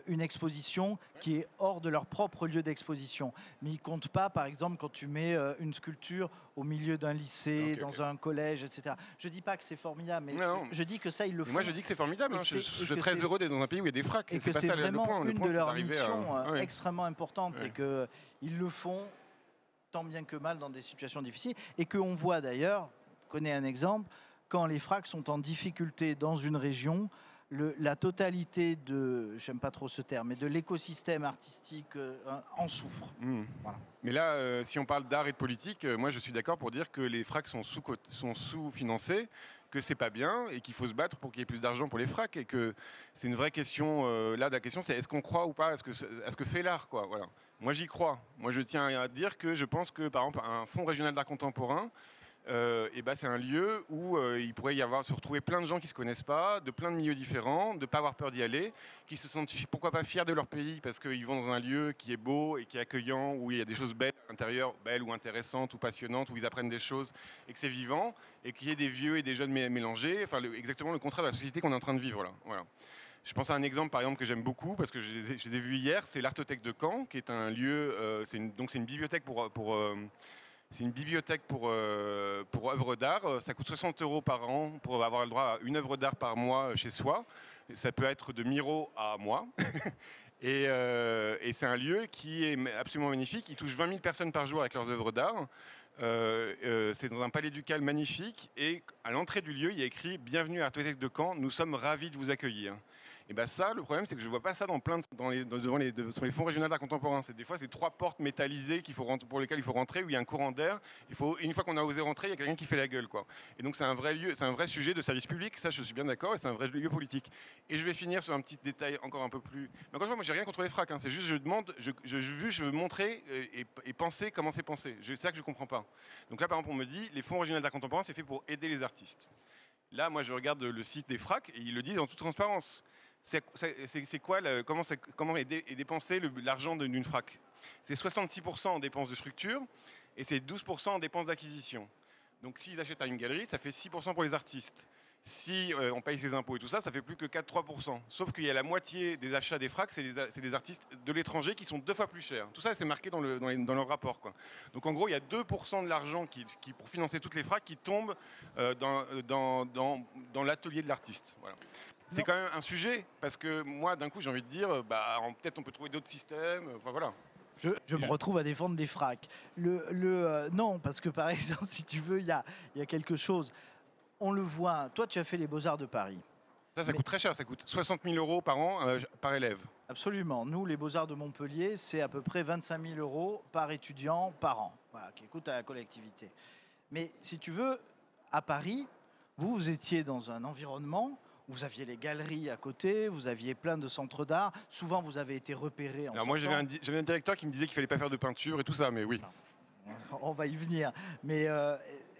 une exposition qui est hors de leur propre lieu d'exposition. Mais ils ne comptent pas, par exemple, quand tu mets une sculpture au milieu d'un lycée, dans un collège, etc. Je ne dis pas que c'est formidable, mais je dis que ça, ils le font. Moi, je dis que c'est formidable. Je suis très heureux d'être dans un pays où il y a des FRAC. Et que c'est vraiment une de leurs missions extrêmement importantes, et qu'ils le font tant bien que mal dans des situations difficiles. Et qu'on voit d'ailleurs, je connais un exemple, quand les FRAC sont en difficulté dans une région, la totalité de, j'aime pas trop ce terme, mais de l'écosystème artistique en souffre. Voilà. Mais là, si on parle d'art et de politique, moi je suis d'accord pour dire que les FRAC sont sous-financés, que c'est pas bien et qu'il faut se battre pour qu'il y ait plus d'argent pour les FRAC, et que c'est une vraie question. Là, la question c'est est-ce qu'on croit ou pas à ce que fait l'art, quoi. Voilà. Moi j'y crois. Moi je tiens à dire que je pense que par exemple un fonds régional d'art contemporain, c'est un lieu où il pourrait se retrouver plein de gens qui ne se connaissent pas, de plein de milieux différents, de ne pas avoir peur d'y aller, qui se sentent pourquoi pas fiers de leur pays parce qu'ils vont dans un lieu qui est beau et qui est accueillant, où il y a des choses belles à l'intérieur, belles ou intéressantes ou passionnantes, où ils apprennent des choses et que c'est vivant, et qu'il y ait des vieux et des jeunes mélangés, exactement le contraire de la société qu'on est en train de vivre là. Voilà. Je pense à un exemple, par exemple, que j'aime beaucoup, parce que je les ai vus hier, c'est l'Artothèque de Caen, qui est un lieu, c'est une bibliothèque c'est une bibliothèque pour œuvres d'art. Ça coûte 60 € par an pour avoir le droit à une œuvre d'art par mois chez soi. Ça peut être de Miro à moi. Et c'est un lieu qui est absolument magnifique. Il touche 20 000 personnes par jour avec leurs œuvres d'art. C'est dans un palais ducal magnifique. Et à l'entrée du lieu, il y a écrit « Bienvenue à l'Artothèque de Caen, nous sommes ravis de vous accueillir ». Et bien ça, le problème, c'est que je ne vois pas ça sur les fonds régionaux d'art contemporain. Des fois, c'est 3 portes métallisées pour lesquelles il faut rentrer, où il y a un courant d'air. Et une fois qu'on a osé rentrer, il y a quelqu'un qui fait la gueule, quoi. Et donc c'est un vrai lieu, c'est un vrai sujet de service public, ça je suis bien d'accord, et c'est un vrai lieu politique. Et je vais finir sur un petit détail encore un peu plus... Mais encore une fois, moi j'ai rien contre les FRAC, hein. C'est juste je veux montrer et penser comment c'est pensé. C'est ça que je ne comprends pas. Donc là, par exemple, on me dit, les fonds régionaux d'art contemporain, c'est fait pour aider les artistes. Là, moi je regarde le site des FRAC, et ils le disent en toute transparence. C'est quoi, comment est dépensé l'argent d'une FRAC? C'est 66% en dépenses de structure et c'est 12% en dépenses d'acquisition. Donc s'ils achètent à une galerie, ça fait 6% pour les artistes. Si on paye ses impôts et tout ça, ça fait plus que 4-3%. Sauf qu'il y a la moitié des achats des FRAC, c'est des artistes de l'étranger qui sont 2 fois plus chers. Tout ça, c'est marqué dans leur rapport, quoi. Donc en gros, il y a 2% de l'argent qui pour financer toutes les FRAC qui tombe dans l'atelier de l'artiste. Voilà. C'est quand même un sujet, parce que moi, d'un coup, j'ai envie de dire, peut-être on peut trouver d'autres systèmes, enfin voilà. Je me retrouve à défendre les FRAC. Non, parce que par exemple, si tu veux, il y a quelque chose. On le voit, toi tu as fait les Beaux-Arts de Paris. Ça coûte très cher, ça coûte 60 000 € par an par élève. Absolument. Nous, les Beaux-Arts de Montpellier, c'est à peu près 25 000 € par étudiant par an, voilà, qui coûte à la collectivité. Mais si tu veux, à Paris, vous étiez dans un environnement Vous aviez les galeries à côté, vous aviez plein de centres d'art. Souvent, vous avez été repéré en Alors moi, sortant. j'avais un directeur qui me disait qu'il fallait pas faire de peinture et tout ça, mais oui. On va y venir. Mais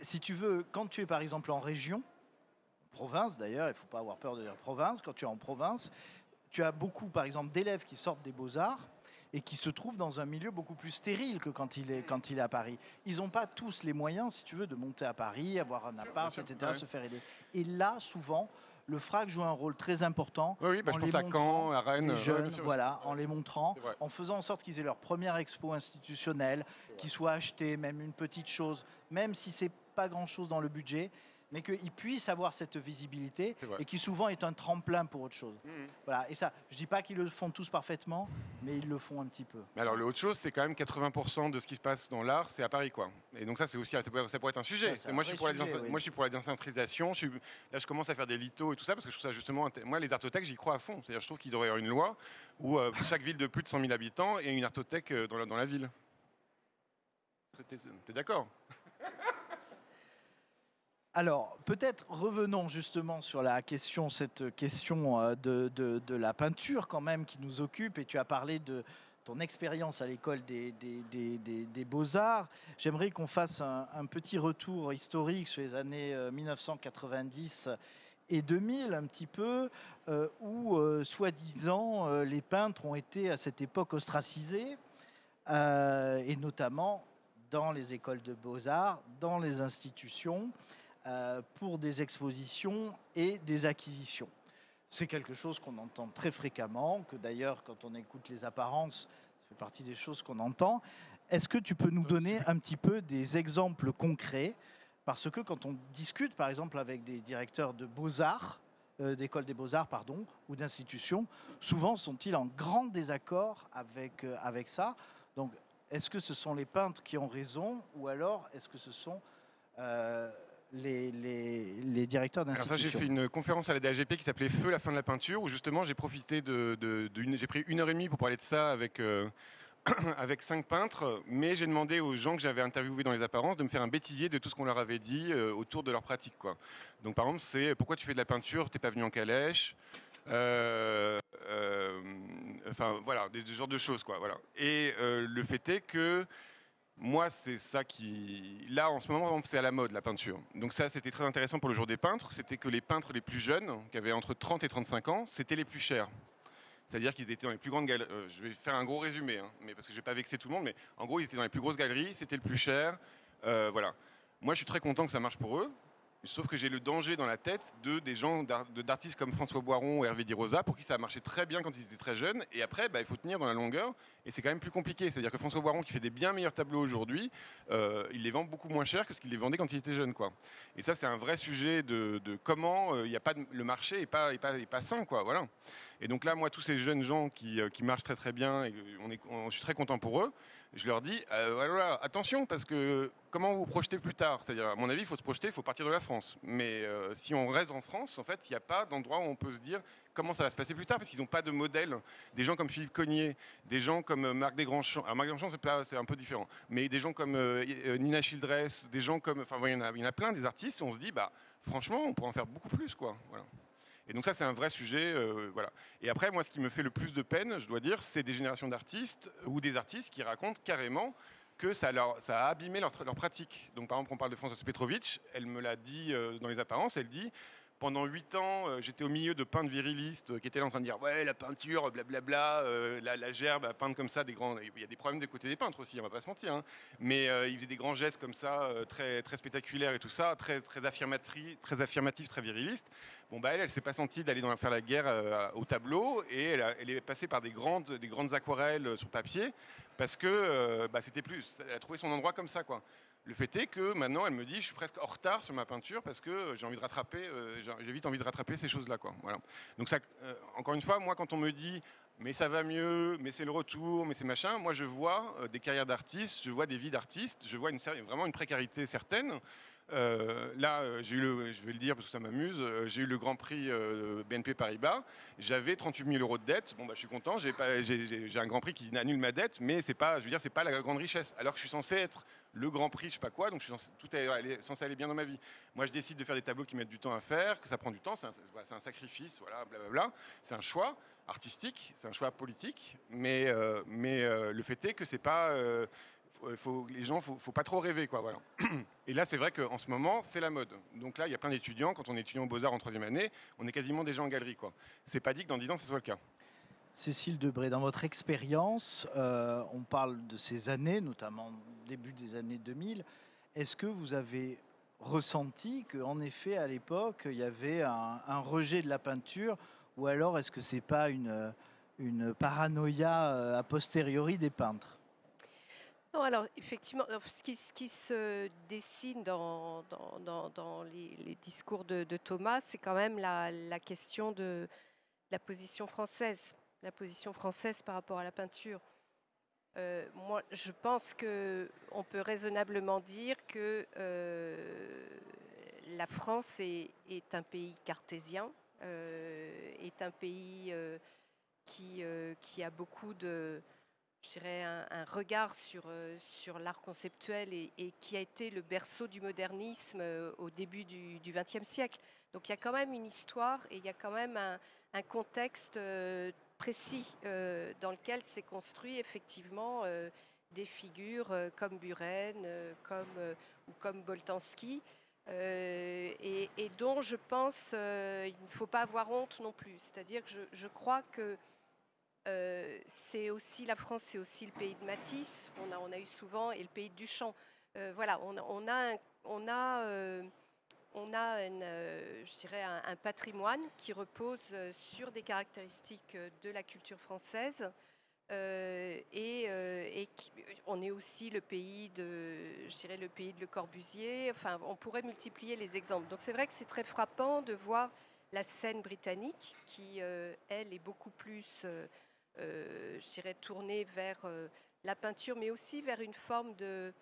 si tu veux, quand tu es par exemple en région, province d'ailleurs, il ne faut pas avoir peur de dire province, quand tu es en province, tu as beaucoup par exemple d'élèves qui sortent des beaux-arts et qui se trouvent dans un milieu beaucoup plus stérile que quand il est à Paris. Ils n'ont pas tous les moyens, si tu veux, de monter à Paris, avoir un appart, sûr, etc., ouais. se faire aider. Et là, souvent, le FRAC joue un rôle très important. Oui, bah, en je pense les à montrant, Caen, à Rennes. les ouais, jeunes, bien sûr, voilà, bien en les montrant, C'est vrai. en faisant en sorte qu'ils aient leur première expo institutionnelle, qu'ils soient achetés, même une petite chose, même si c'est pas grand-chose dans le budget, mais qu'ils puissent avoir cette visibilité C'est vrai. et qui souvent est un tremplin pour autre chose. Mhm. Voilà. Et ça, je dis pas qu'ils le font tous parfaitement, mais ils le font un petit peu. Mais alors, l'autre chose, c'est quand même 80% de ce qui se passe dans l'art, c'est à Paris, quoi. Et donc ça, c'est aussi, ça pourrait être un sujet. Ça, c'est un Moi, je suis vrai pour sujet, oui. moi, je suis pour la décentralisation. Là, je commence à faire des lithos et tout ça parce que je trouve ça justement. Moi, les artothèques, j'y crois à fond. C'est-à-dire, je trouve qu'il devrait y avoir une loi où chaque ville de plus de 100 000 habitants ait une artothèque dans la ville. T'es d'accord? Alors, peut-être revenons justement sur cette question de la peinture quand même qui nous occupe. Et tu as parlé de ton expérience à l'école des Beaux-Arts. J'aimerais qu'on fasse un petit retour historique sur les années 1990 et 2000 un petit peu, où soi-disant les peintres ont été à cette époque ostracisés, et notamment dans les écoles de Beaux-Arts, dans les institutions, pour des expositions et des acquisitions. C'est quelque chose qu'on entend très fréquemment, que d'ailleurs, quand on écoute les apparences, ça fait partie des choses qu'on entend. Est-ce que tu peux nous donner un petit peu des exemples concrets? Parce que quand on discute, par exemple, avec des directeurs de beaux-arts, d'écoles des beaux-arts, pardon, ou d'institutions, souvent sont-ils en grand désaccord avec ça. Donc, est-ce que ce sont les peintres qui ont raison, ou alors est-ce que ce sont les directeurs Alors ça, d'institutions? j'ai fait une conférence à la DAGP qui s'appelait Feu, la fin de la peinture, où justement j'ai profité j'ai pris 1 heure et demie pour parler de ça avec, avec 5 peintres, mais j'ai demandé aux gens que j'avais interviewés dans les apparences de me faire un bêtisier de tout ce qu'on leur avait dit autour de leur pratique, quoi. Donc par exemple, c'est pourquoi tu fais de la peinture, t'es pas venu en calèche, enfin voilà, des genres de choses, quoi. Voilà. Et le fait est que moi, c'est ça qui... Là, en ce moment, par exemple, c'est à la mode, la peinture. Donc ça, c'était très intéressant pour le jour des peintres. C'était que les peintres les plus jeunes, qui avaient entre 30 et 35 ans, c'était les plus chers. C'est-à-dire qu'ils étaient dans les plus grandes galeries. Je vais faire un gros résumé, hein, mais parce que je ne vais pas vexer tout le monde, mais en gros, ils étaient dans les plus grosses galeries, c'était le plus cher. Voilà. Moi, je suis très content que ça marche pour eux. Sauf que j'ai le danger dans la tête des gens d'artistes comme François Boiron ou Hervé Di Rosa, pour qui ça a marché très bien quand ils étaient très jeunes. Et après, il faut tenir dans la longueur. Et c'est quand même plus compliqué. C'est-à-dire que François Boiron, qui fait des bien meilleurs tableaux aujourd'hui, il les vend beaucoup moins cher que ce qu'il les vendait quand il était jeune, quoi. Et ça, c'est un vrai sujet de comment il y a pas le marché n'est pas sain, quoi. Voilà. Et donc là, moi, tous ces jeunes gens qui marchent très très bien, et je suis très content pour eux, je leur dis, voilà, attention, parce que comment vous vous projetez plus tard? C'est-à-dire, à mon avis, il faut se projeter, il faut partir de la France. Mais si on reste en France, en fait, il n'y a pas d'endroit où on peut se dire comment ça va se passer plus tard, parce qu'ils n'ont pas de modèle. Des gens comme Philippe Cognier, des gens comme Marc Desgrands-Champs. Alors Marc Desgrands-Champs, c'est un peu différent. Mais des gens comme Nina Childress, des gens comme... Enfin, il y en a plein, des artistes, où on se dit, franchement, on pourrait en faire beaucoup plus, quoi. Voilà. Et donc ça, c'est un vrai sujet. Voilà. Et après, moi, ce qui me fait le plus de peine, je dois dire, c'est des générations d'artistes ou des artistes qui racontent carrément que ça a abîmé leur pratique. Donc par exemple, on parle de Françoise Petrovitch, elle me l'a dit dans les apparences, elle dit... Pendant 8 ans, j'étais au milieu de peintres virilistes qui étaient là en train de dire « Ouais, la peinture, blablabla, la gerbe à peindre comme ça, des grands... » Il y a des problèmes des côtés des peintres aussi, on va pas se mentir. Hein. Mais ils faisaient des grands gestes comme ça, très, très spectaculaires et tout ça, très affirmatifs, très virilistes. Bon, elle s'est pas sentie d'aller faire la guerre au tableau et elle est passée par des grandes aquarelles sur papier parce que c'était plus... Elle a trouvé son endroit comme ça, quoi. Le fait est que maintenant, elle me dit, je suis presque en retard sur ma peinture parce que j'ai vite envie de rattraper ces choses-là, quoi. Voilà. Donc ça, encore une fois, moi, quand on me dit, mais ça va mieux, mais c'est le retour, mais c'est machin, moi, je vois des carrières d'artistes, je vois des vies d'artistes, je vois vraiment une précarité certaine. Là, je vais le dire parce que ça m'amuse, j'ai eu le Grand Prix BNP Paribas, j'avais 38 000 euros de dette, bon bah je suis content, j'ai un Grand Prix qui annule ma dette, mais c'est pas, je veux dire, c'est pas la grande richesse, alors que je suis censé être le Grand Prix, je sais pas quoi, donc tout est censé aller bien dans ma vie. Moi je décide de faire des tableaux qui mettent du temps à faire, que ça prend du temps, c'est un sacrifice, voilà, blablabla, c'est un choix artistique, c'est un choix politique, mais le fait est que c'est pas... les gens, faut pas trop rêver, quoi, voilà. Et là, c'est vrai qu'en ce moment, c'est la mode. Donc là, il y a plein d'étudiants. Quand on est étudiant aux Beaux-Arts en 3e année, on est quasiment déjà en galerie, quoi. C'est pas dit que dans 10 ans, ce soit le cas. Cécile Debré, dans votre expérience, on parle de ces années, notamment début des années 2000. Est-ce que vous avez ressenti qu'en effet, à l'époque, il y avait un rejet de la peinture, ou alors est-ce que c'est pas une paranoïa a posteriori des peintres? Non, alors effectivement, ce qui se dessine dans les discours de Thomas, c'est quand même la question de la position française par rapport à la peinture. Moi, je pense qu'on peut raisonnablement dire que la France est un pays cartésien, est un pays qui a beaucoup de, je dirais, un regard sur l'art conceptuel et qui a été le berceau du modernisme au début du XXe siècle. Donc il y a quand même une histoire et il y a quand même un contexte précis dans lequel s'est construit effectivement des figures comme Buren ou comme Boltanski. Et dont je pense il ne faut pas avoir honte non plus. C'est-à-dire que je crois que c'est aussi la France, c'est aussi le pays de Matisse. On a eu souvent et le pays de Duchamp. Voilà, on a je dirais un patrimoine qui repose sur des caractéristiques de la culture française. On est aussi le pays je dirais le pays de Le Corbusier. Enfin, on pourrait multiplier les exemples. Donc c'est vrai que c'est très frappant de voir la scène britannique qui, elle, est beaucoup plus, je dirais, tournée vers la peinture, mais aussi vers une forme de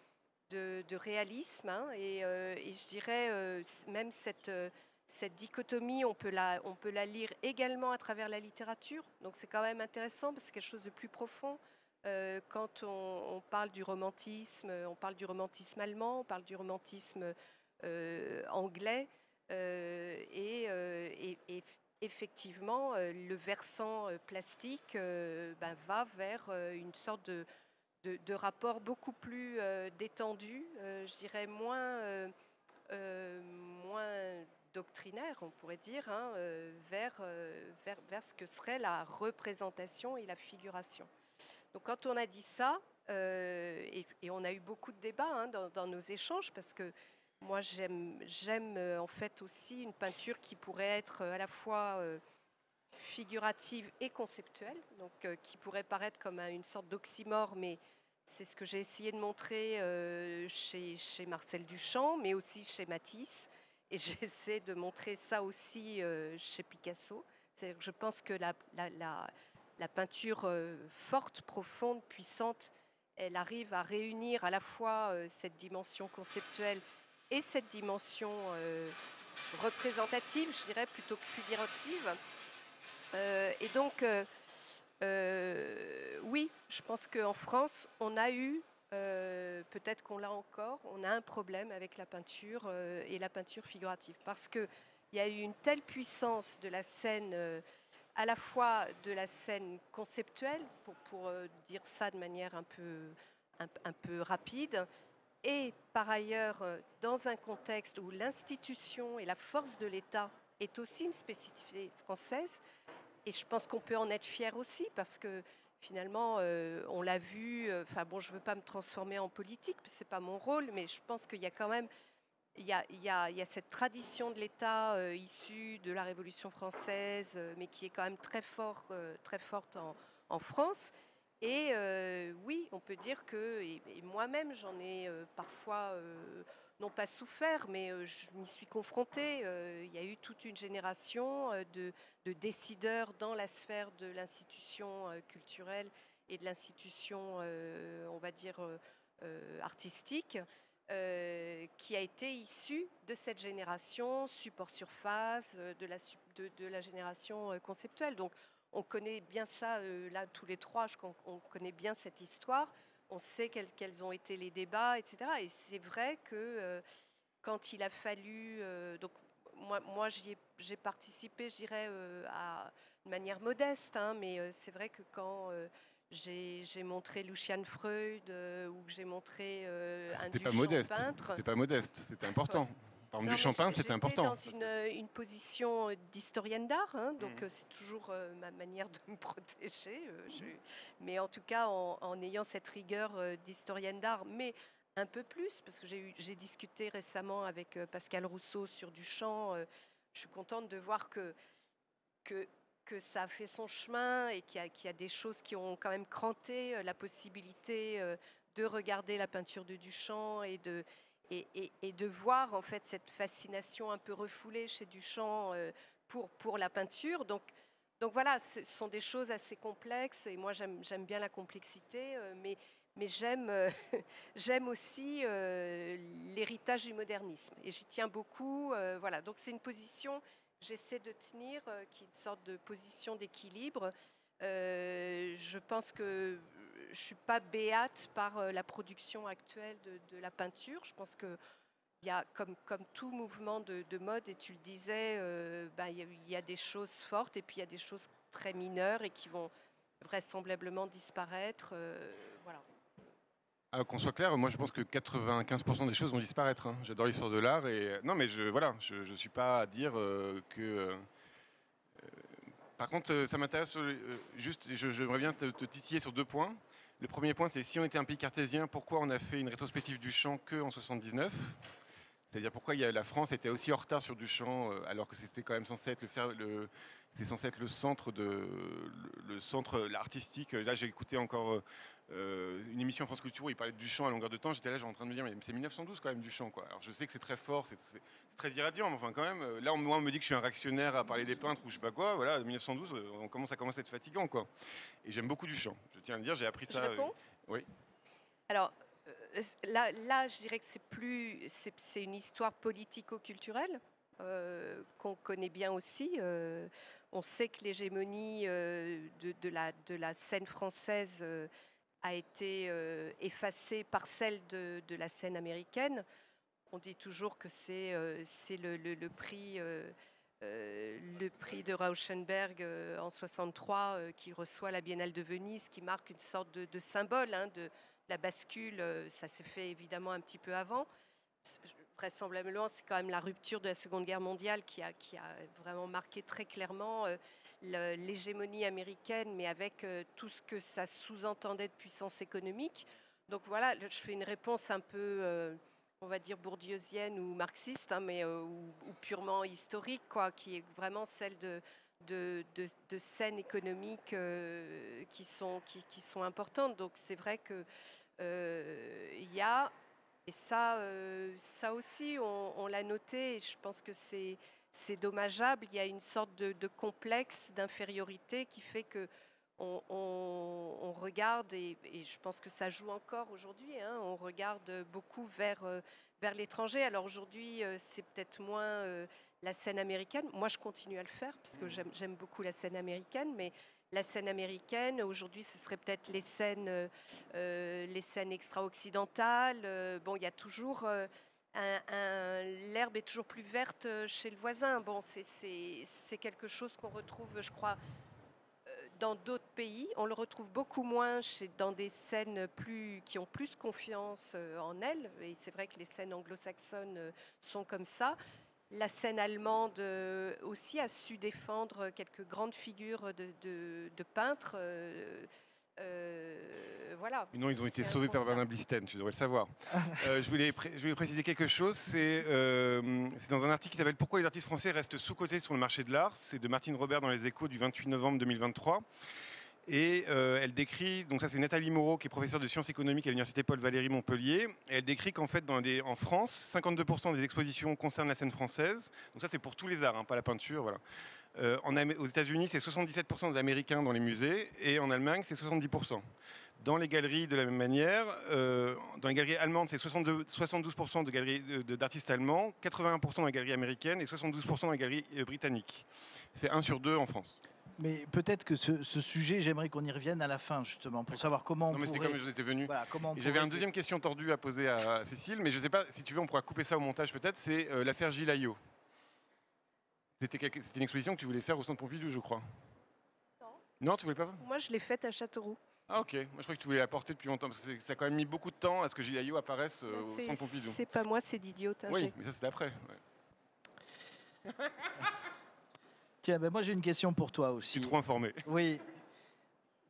réalisme. Hein, et je dirais même cette dichotomie, on peut la lire également à travers la littérature. Donc c'est quand même intéressant parce que c'est quelque chose de plus profond. Quand on parle du romantisme, on parle du romantisme allemand, on parle du romantisme anglais. Et effectivement, le versant plastique va vers une sorte de rapport beaucoup plus détendu, je dirais moins doctrinaire, on pourrait dire, hein, vers ce que serait la représentation et la figuration. Donc quand on a dit ça, et on a eu beaucoup de débats hein, dans nos échanges, parce que moi j'aime en fait aussi une peinture qui pourrait être à la fois figurative et conceptuelle, donc qui pourrait paraître comme une sorte d'oxymore, mais c'est ce que j'ai essayé de montrer chez Marcel Duchamp, mais aussi chez Matisse. Et j'essaie de montrer ça aussi chez Picasso. C'est-à-dire que je pense que la peinture forte, profonde, puissante, elle arrive à réunir à la fois cette dimension conceptuelle et cette dimension représentative, je dirais, plutôt que figurative. Et donc, oui, je pense qu'en France, on a eu, peut-être qu'on l'a encore, on a un problème avec la peinture et la peinture figurative. Parce qu'il y a eu une telle puissance de la scène, à la fois de la scène conceptuelle, pour dire ça de manière un peu rapide, et par ailleurs, dans un contexte où l'institution et la force de l'État est aussi une spécificité française. Et je pense qu'on peut en être fier aussi parce que finalement, on l'a vu. Enfin bon, je ne veux pas me transformer en politique, ce n'est pas mon rôle, mais je pense qu'il y a quand même il y a cette tradition de l'État issue de la Révolution française, mais qui est quand même très forte en France. Et oui, on peut dire que, et moi-même j'en ai parfois non pas souffert, mais je m'y suis confrontée. Il y a eu toute une génération de décideurs dans la sphère de l'institution culturelle et de l'institution, on va dire, artistique, qui a été issu de cette génération support surface, de la génération conceptuelle. Donc on connaît bien ça, là tous les trois, on connaît bien cette histoire, on sait quels ont été les débats, etc. Et c'est vrai que quand il a fallu... donc moi j'ai participé, je dirais, de manière modeste, hein, mais c'est vrai que quand... j'ai montré Lucian Freud ou que j'ai montré un Duchamp peintre. C'était pas modeste, c'était important. Par exemple, Duchamp peintre, c'était important. J'étais dans une position d'historienne d'art, hein, donc c'est toujours ma manière de me protéger. Mais en tout cas, en ayant cette rigueur d'historienne d'art, mais un peu plus, parce que j'ai discuté récemment avec Pascal Rousseau sur Duchamp. Je suis contente de voir que ça a fait son chemin et qu'il y a des choses qui ont quand même cranté la possibilité de regarder la peinture de Duchamp et de voir en fait cette fascination un peu refoulée chez Duchamp pour la peinture. Donc voilà, ce sont des choses assez complexes et moi j'aime bien la complexité, mais j'aime aussi l'héritage du modernisme et j'y tiens beaucoup. Voilà, donc c'est une position... J'essaie de tenir, qui est une sorte de position d'équilibre. Je pense que je ne suis pas béate par la production actuelle de la peinture. Je pense qu'il y a, comme tout mouvement de mode, et tu le disais, il y a des choses fortes et puis il y a des choses très mineures et qui vont vraisemblablement disparaître. Voilà. Qu'on soit clair, moi je pense que 95% des choses vont disparaître. Hein. J'adore l'histoire de l'art et non, mais je suis pas à dire que. Par contre, ça m'intéresse juste. J'aimerais bien te titiller sur 2 points. Le premier point, c'est si on était un pays cartésien, pourquoi on a fait une rétrospective Duchamp que en 79 ? C'est-à-dire pourquoi la France était aussi en retard sur Duchamp alors que c'était quand même censé être c'est censé être le centre artistique. Là, j'ai écouté encore une émission France Culture où il parlait de Duchamp à longueur de temps. J'étais là, en train de me dire, mais c'est 1912 quand même, Duchamp, quoi. Alors je sais que c'est très fort, c'est très irradiant, mais enfin quand même, là, moi, on me dit que je suis un réactionnaire à parler des peintres ou je sais pas quoi. Voilà, 1912, ça commence à être fatigant, quoi. Et j'aime beaucoup Duchamp. Je tiens à le dire, j'ai appris ça. Je réponds ? Oui. Alors, là, je dirais que c'est une histoire politico-culturelle qu'on connaît bien aussi. On sait que l'hégémonie de la scène française a été effacée par celle de la scène américaine. On dit toujours que c'est le prix de Rauschenberg en 63 qui reçoit la Biennale de Venise, qui marque une sorte de symbole de la bascule. Ça s'est fait évidemment un petit peu avant. Vraisemblablement, c'est quand même la rupture de la Seconde Guerre mondiale qui a vraiment marqué très clairement l'hégémonie américaine, mais avec tout ce que ça sous-entendait de puissance économique. Donc voilà, je fais une réponse un peu, on va dire, bourdieusienne ou marxiste, hein, mais, ou purement historique, quoi, qui est vraiment celle de scènes économiques qui sont importantes. Donc c'est vrai que il y a... Et ça aussi, on l'a noté, et je pense que c'est dommageable. Il y a une sorte de complexe d'infériorité qui fait que on regarde, et je pense que ça joue encore aujourd'hui, hein, on regarde beaucoup vers l'étranger. Alors aujourd'hui, c'est peut-être moins la scène américaine. Moi, je continue à le faire, parce que j'aime beaucoup la scène américaine, mais la scène américaine, aujourd'hui, ce serait peut-être les scènes extra-occidentales. Bon, il y a toujours... l'herbe est toujours plus verte chez le voisin. Bon, c'est quelque chose qu'on retrouve, je crois, dans d'autres pays. On le retrouve beaucoup moins dans des scènes qui ont plus confiance en elles. Et c'est vrai que les scènes anglo-saxonnes sont comme ça. La scène allemande aussi a su défendre quelques grandes figures de peintres. Voilà. Non, ils ont été sauvés par Bernard Blisten, tu devrais le savoir. Je voulais préciser quelque chose. C'est dans un article qui s'appelle « Pourquoi les artistes français restent sous-cotés sur le marché de l'art ». C'est de Martine Robert dans Les Échos du 28 novembre 2023. Et elle décrit, donc ça c'est Nathalie Moreau qui est professeure de sciences économiques à l'université Paul Valéry Montpellier. Et elle décrit qu'en fait en France, 52% des expositions concernent la scène française. Donc ça c'est pour tous les arts, hein, pas la peinture, voilà. Aux États-Unis, c'est 77% d'Américains dans les musées, et en Allemagne, c'est 70%. Dans les galeries, de la même manière, dans les galeries allemandes, c'est 72% de galeries d'artistes allemands, 81% dans les galeries américaines et 72% dans les galeries britanniques. C'est 1 sur 2 en France. Mais peut-être que ce sujet, j'aimerais qu'on y revienne à la fin, justement, pour savoir comment on Non, mais c'était pourrait... comme j'étais venu. Voilà, comment on Et j'avais pourrait- une deuxième question tordue à poser à Cécile, mais je ne sais pas, si tu veux, on pourra couper ça au montage peut-être, c'est l'affaire Gilles Ayot. C'était une exposition que tu voulais faire au Centre Pompidou, je crois. Non. Non, tu voulais pas? Moi, je l'ai faite à Châteauroux. Ah ok, moi je croyais que tu voulais la porter depuis longtemps, parce que ça a quand même mis beaucoup de temps à ce que Gilles Ayot apparaisse au Centre Pompidou. C'est pas moi, c'est Didier Ottinger. Oui, mais ça c'était après. Ouais. Tiens, ben moi j'ai une question pour toi aussi. Je suis trop informé. Oui,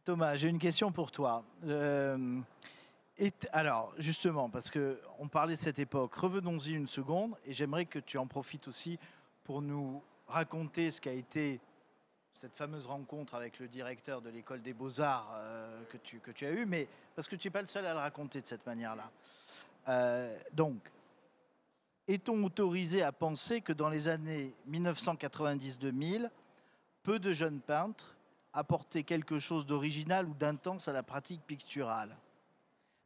Thomas, j'ai une question pour toi. Alors, justement, parce qu'on parlait de cette époque, revenons-y une seconde, et j'aimerais que tu en profites aussi pour nous raconter ce qu'a été cette fameuse rencontre avec le directeur de l'école des Beaux-Arts que tu as eue, mais parce que tu n'es pas le seul à le raconter de cette manière-là. Donc, est-on autorisé à penser que dans les années 1990-2000, peu de jeunes peintres apportaient quelque chose d'original ou d'intense à la pratique picturale?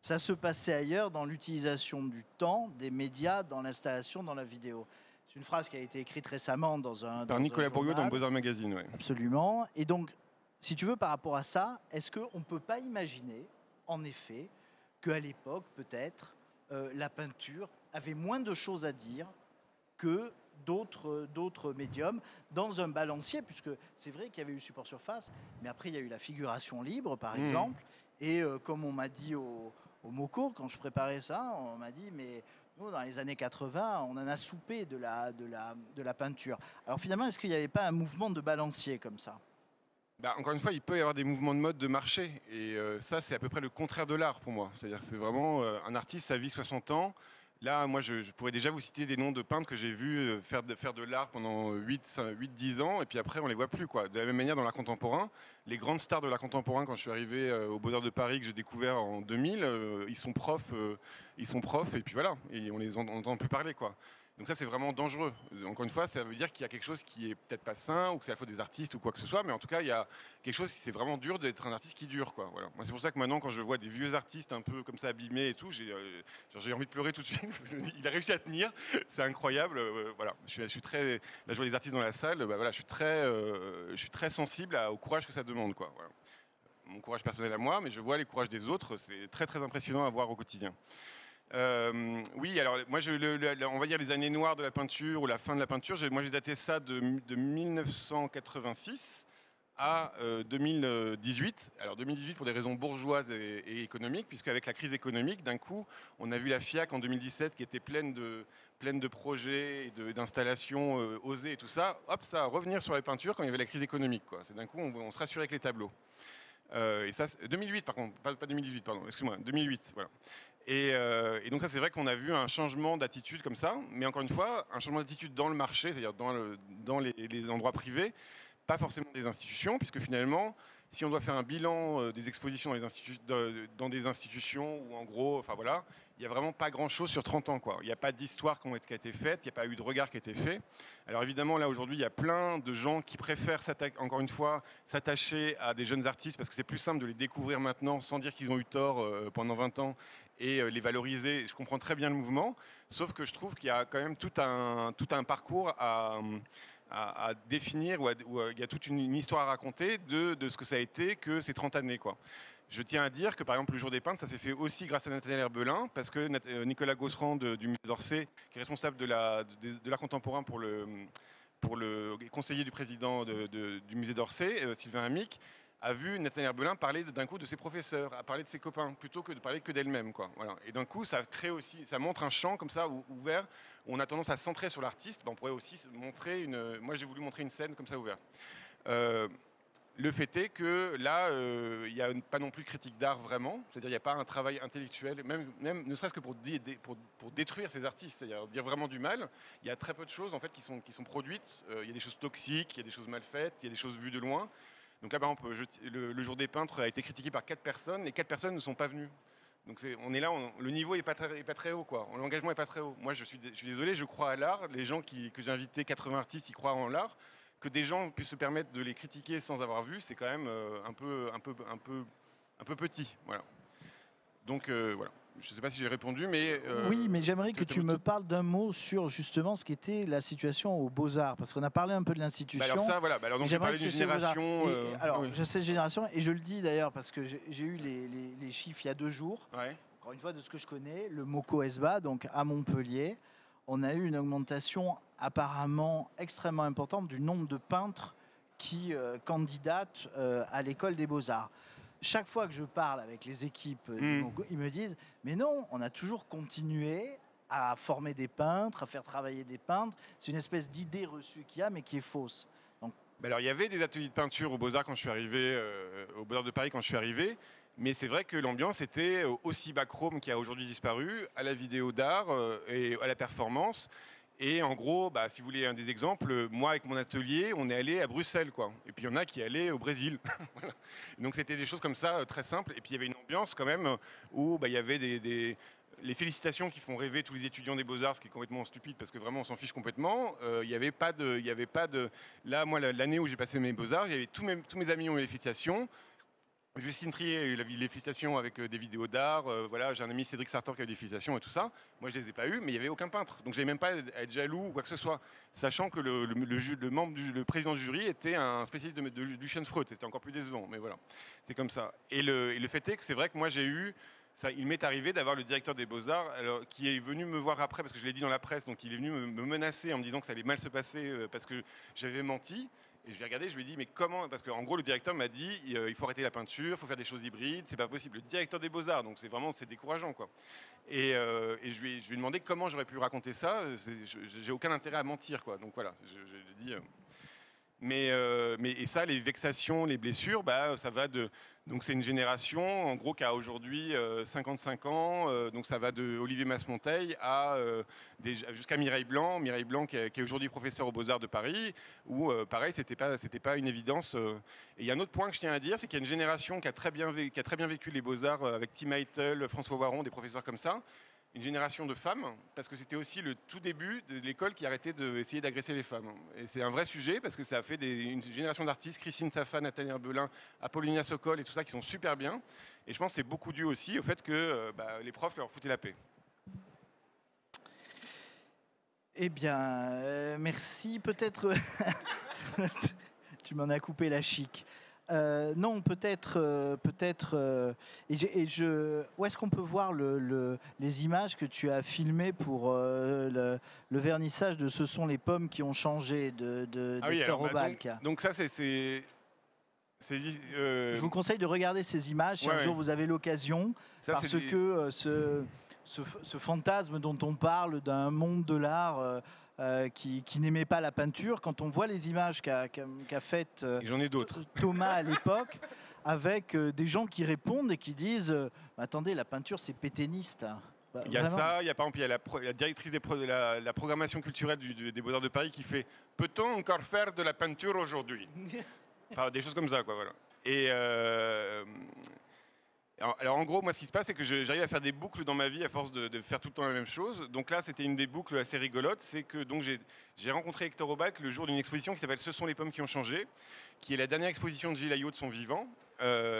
Ça se passait ailleurs dans l'utilisation du temps, des médias, dans l'installation, dans la vidéo. C'est une phrase qui a été écrite récemment Par Nicolas Bourriaud dans le Beaux-Arts Magazine. Ouais. Absolument. Et donc, si tu veux, par rapport à ça, est-ce qu'on ne peut pas imaginer, en effet, qu'à l'époque, peut-être, la peinture avait moins de choses à dire que d'autres médiums dans un balancier, puisque c'est vrai qu'il y avait eu support surface, mais après, il y a eu la figuration libre, par exemple. Et comme on m'a dit au MoCo, quand je préparais ça, on m'a dit, mais nous, dans les années 80, on en a soupé de la peinture. Alors finalement, est-ce qu'il n'y avait pas un mouvement de balancier comme ça? Bah, encore une fois, il peut y avoir des mouvements de mode de marché. Et ça, c'est à peu près le contraire de l'art pour moi. C'est-à-dire c'est vraiment un artiste, sa vie 60 ans. Là, moi, je pourrais déjà vous citer des noms de peintres que j'ai vus faire de l'art pendant 8-10 ans, et puis après, on ne les voit plus, quoi. De la même manière, dans l'art contemporain, les grandes stars de l'art contemporain, quand je suis arrivé aux Beaux-Arts de Paris, que j'ai découvert en 2000, ils sont profs, et puis voilà, et on les entend plus parler, quoi. Donc ça, c'est vraiment dangereux. Encore une fois, ça veut dire qu'il y a quelque chose qui est peut-être pas sain, ou que c'est à la faute des artistes, ou quoi que ce soit, mais en tout cas, il y a quelque chose qui c'est vraiment dur d'être un artiste qui dure, quoi. Voilà. Moi, c'est pour ça que maintenant, quand je vois des vieux artistes un peu comme ça abîmés et tout, j'ai envie de pleurer tout de suite. Il a réussi à tenir, c'est incroyable. Voilà. Je suis très, là, je vois les artistes dans la salle, bah, voilà, je suis très sensible au courage que ça demande, quoi. Voilà. Mon courage personnel à moi, mais je vois les courages des autres, c'est très très impressionnant à voir au quotidien. Oui, alors moi, on va dire les années noires de la peinture ou la fin de la peinture. Moi, j'ai daté ça de 1986 à 2018. Alors 2018 pour des raisons bourgeoises et économiques, puisque avec la crise économique, d'un coup, on a vu la FIAC en 2017 qui était pleine de projets et d'installations osées et tout ça. Hop, ça va revenir sur les peintures quand il y avait la crise économique, quoi. C'est d'un coup, on se rassurait avec les tableaux. Et ça, 2008 par contre, pas 2018, pardon, excuse-moi, 2008, voilà. Et donc ça, c'est vrai qu'on a vu un changement d'attitude comme ça, mais encore une fois, un changement d'attitude dans le marché, c'est-à-dire dans les endroits privés, pas forcément des institutions, puisque finalement, si on doit faire un bilan des expositions dans des institutions, où en gros, enfin voilà, il n'y a vraiment pas grand-chose sur 30 ans, quoi. Il n'y a pas d'histoire qui a été faite, il n'y a pas eu de regard qui a été fait. Alors évidemment, là aujourd'hui, il y a plein de gens qui préfèrent, encore une fois, s'attacher à des jeunes artistes, parce que c'est plus simple de les découvrir maintenant, sans dire qu'ils ont eu tort pendant 20 ans, et les valoriser. Je comprends très bien le mouvement, sauf que je trouve qu'il y a quand même tout un parcours à définir, où il y a toute une histoire à raconter de ce que ça a été que ces 30 années, quoi. Je tiens à dire que par exemple le Jour des Peintres, ça s'est fait aussi grâce à Nathanaël Herbelin, parce que Nicolas Gosserand du musée d'Orsay, qui est responsable de l'art contemporain pour le conseiller du président du musée d'Orsay, Sylvain Amic, a vu Nathanaël Herbelin parler d'un coup de ses professeurs, à parler de ses copains, plutôt que de parler que d'elle-même, quoi. Voilà. Et d'un coup, ça crée aussi, ça montre un champ comme ça ouvert, où on a tendance à se centrer sur l'artiste. Ben, on pourrait aussi montrer moi, j'ai voulu montrer une scène comme ça ouverte. Le fait est que là, il n'y a pas non plus de critique d'art vraiment, c'est-à-dire il n'y a pas un travail intellectuel, même ne serait-ce que pour détruire ces artistes, c'est-à-dire dire vraiment du mal. Il y a très peu de choses en fait qui sont produites. Il y a des choses toxiques, il y a des choses mal faites, il y a des choses vues de loin. Donc là, par exemple, le Jour des Peintres a été critiqué par 4 personnes. Les 4 personnes ne sont pas venues. Donc on est là, le niveau n'est pas très haut, quoi. L'engagement n'est pas très haut. Moi, je suis désolé, je crois à l'art. Les gens que j'ai invités, 80 artistes, ils croient en l'art. Que des gens puissent se permettre de les critiquer sans avoir vu, c'est quand même un peu petit. Voilà. Donc voilà. Je ne sais pas si j'ai répondu, mais... oui, mais j'aimerais que tu me parles d'un mot sur justement ce qu'était la situation aux Beaux-Arts, parce qu'on a parlé un peu de l'institution. Alors ça, voilà. Alors donc j'ai parlé d'une génération... alors, oui. Je sais génération, et je le dis d'ailleurs parce que j'ai eu les chiffres il y a 2 jours. Ouais. Encore une fois, de ce que je connais, le MOCO ESBA, donc à Montpellier, on a eu une augmentation apparemment extrêmement importante du nombre de peintres qui candidatent à l'école des Beaux-Arts. Chaque fois que je parle avec les équipes, ils me disent « Mais non, on a toujours continué à former des peintres, à faire travailler des peintres. C'est une espèce d'idée reçue qu'il y a, mais qui est fausse. » Alors, il y avait des ateliers de peinture aux Beaux-Arts quand je suis arrivé, aux Beaux-Arts de Paris quand je suis arrivé. Mais c'est vrai que l'ambiance était aussi bachrome qui a aujourd'hui disparu, à la vidéo d'art et à la performance. Et en gros, si vous voulez un des exemples, moi avec mon atelier, on est allé à Bruxelles, quoi. Et puis il y en a qui allaient au Brésil. Voilà. Donc c'était des choses comme ça, très simples. Et puis il y avait une ambiance quand même où il y avait les félicitations qui font rêver tous les étudiants des Beaux-Arts, ce qui est complètement stupide parce que vraiment on s'en fiche complètement. Il n'y avait pas de... Là, moi, l'année où j'ai passé mes Beaux-Arts, il y avait tous mes amis ont eu les félicitations. Justine Trier a eu les félicitations avec des vidéos d'art. Voilà, j'ai un ami Cédric Sartor qui a eu des félicitations et tout ça. Moi, je les ai pas eues, mais il n'y avait aucun peintre. Donc, je n'avais même pas à être jaloux ou quoi que ce soit. Sachant que le président du jury était un spécialiste de Lucian-Freud. C'était encore plus décevant, mais voilà. C'est comme ça. Et le fait est que c'est vrai que moi, j'ai eu... Ça, il m'est arrivé d'avoir le directeur des Beaux-Arts qui est venu me voir après, parce que je l'ai dit dans la presse, donc il est venu me menacer en me disant que ça allait mal se passer parce que j'avais menti. Et je l'ai regardé, je lui ai dit, mais comment? Parce qu'en gros, le directeur m'a dit, il faut arrêter la peinture, il faut faire des choses hybrides, c'est pas possible. Le directeur des Beaux-Arts, donc c'est décourageant, quoi. Et je lui ai demandé comment j'aurais pu raconter ça. J'ai aucun intérêt à mentir, quoi. Donc voilà, je l'ai dit. Et ça, les vexations, les blessures, ça va de... Donc c'est une génération, en gros, qui a aujourd'hui 55 ans. Donc ça va de Olivier Masmonteil jusqu'à Mireille Blanc qui est aujourd'hui professeur aux Beaux-Arts de Paris, où pareil, c'était pas une évidence. Et il y a un autre point que je tiens à dire, c'est qu'il y a une génération qui a très bien vécu les Beaux-Arts avec Tim Heitel, François Waron, des professeurs comme ça. Une génération de femmes, parce que c'était aussi le tout début de l'école qui arrêtait d'essayer d'agresser les femmes. Et c'est un vrai sujet, parce que ça a fait une génération d'artistes, Christine Safa, Nathalie Herbelin, Apollinia Sokol et tout ça, qui sont super bien. Et je pense que c'est beaucoup dû aussi au fait que les profs leur foutaient la paix. Eh bien, merci. Peut-être... tu m'en as coupé la chic. Non, peut-être. Où est-ce qu'on peut voir les images que tu as filmées pour le vernissage de Ce sont les pommes qui ont changé d'Hector Obalk. Donc ça, c'est Je vous conseille de regarder ces images si un jour vous avez l'occasion, parce que ce fantasme dont on parle d'un monde de l'art qui n'aimait pas la peinture, quand on voit les images qu'a faites j'en ai d'autres. Thomas à l'époque, avec des gens qui répondent et qui disent attendez, la peinture c'est pétainiste. Il y a ça, il y a par exemple la directrice de la programmation culturelle des Beaux-Arts de Paris qui fait « Peut-on encore faire de la peinture aujourd'hui ?» Enfin, des choses comme ça, quoi, voilà. Et alors en gros, moi ce qui se passe, c'est que j'arrive à faire des boucles dans ma vie à force de faire tout le temps la même chose. Donc là, c'était une des boucles assez rigolotes, c'est que donc j'ai rencontré Hector Obalk le jour d'une exposition qui s'appelle « Ce sont les pommes qui ont changé », qui est la dernière exposition de Gilles Ayot de son vivant.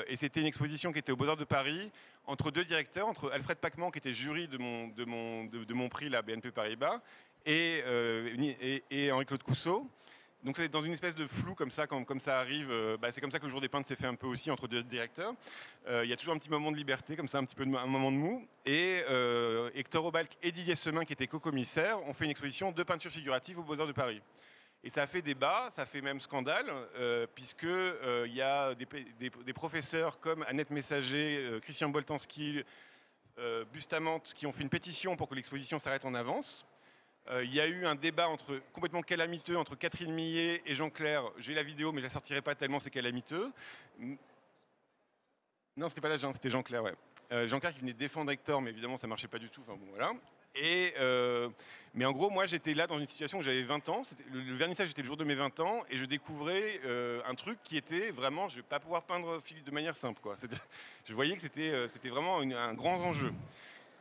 Et c'était une exposition qui était aux Beaux-Arts de Paris, entre 2 directeurs, entre Alfred Pacman, qui était jury de mon prix, la BNP Paribas, et Henri-Claude Cousseau. Donc c'est dans une espèce de flou comme ça, comme ça arrive. C'est comme ça que le jour des peintres s'est fait un peu aussi entre 2 directeurs. Il y a toujours un petit moment de liberté, comme ça, un moment de mou. Et Hector Obalk et Didier Semin, qui étaient co-commissaires, ont fait une exposition de peinture figurative aux Beaux-Arts de Paris. Et ça a fait débat, ça a fait même scandale, puisque il y a des professeurs comme Annette Messager, Christian Boltanski, Bustamante, qui ont fait une pétition pour que l'exposition s'arrête en avance. Il y a eu un débat complètement calamiteux entre Catherine Millet et Jean Clair. J'ai la vidéo, mais je ne la sortirai pas tellement c'est calamiteux. Non, c'était pas la Jean, c'était Jean Clair, ouais. Jean Clair qui venait défendre Hector, mais évidemment ça marchait pas du tout. Enfin bon, voilà. Mais en gros, moi j'étais là dans une situation où j'avais 20 ans. Le vernissage était le jour de mes 20 ans et je découvrais un truc qui était vraiment, je vais pas pouvoir peindre de manière simple, quoi. Je voyais que c'était vraiment un grand enjeu.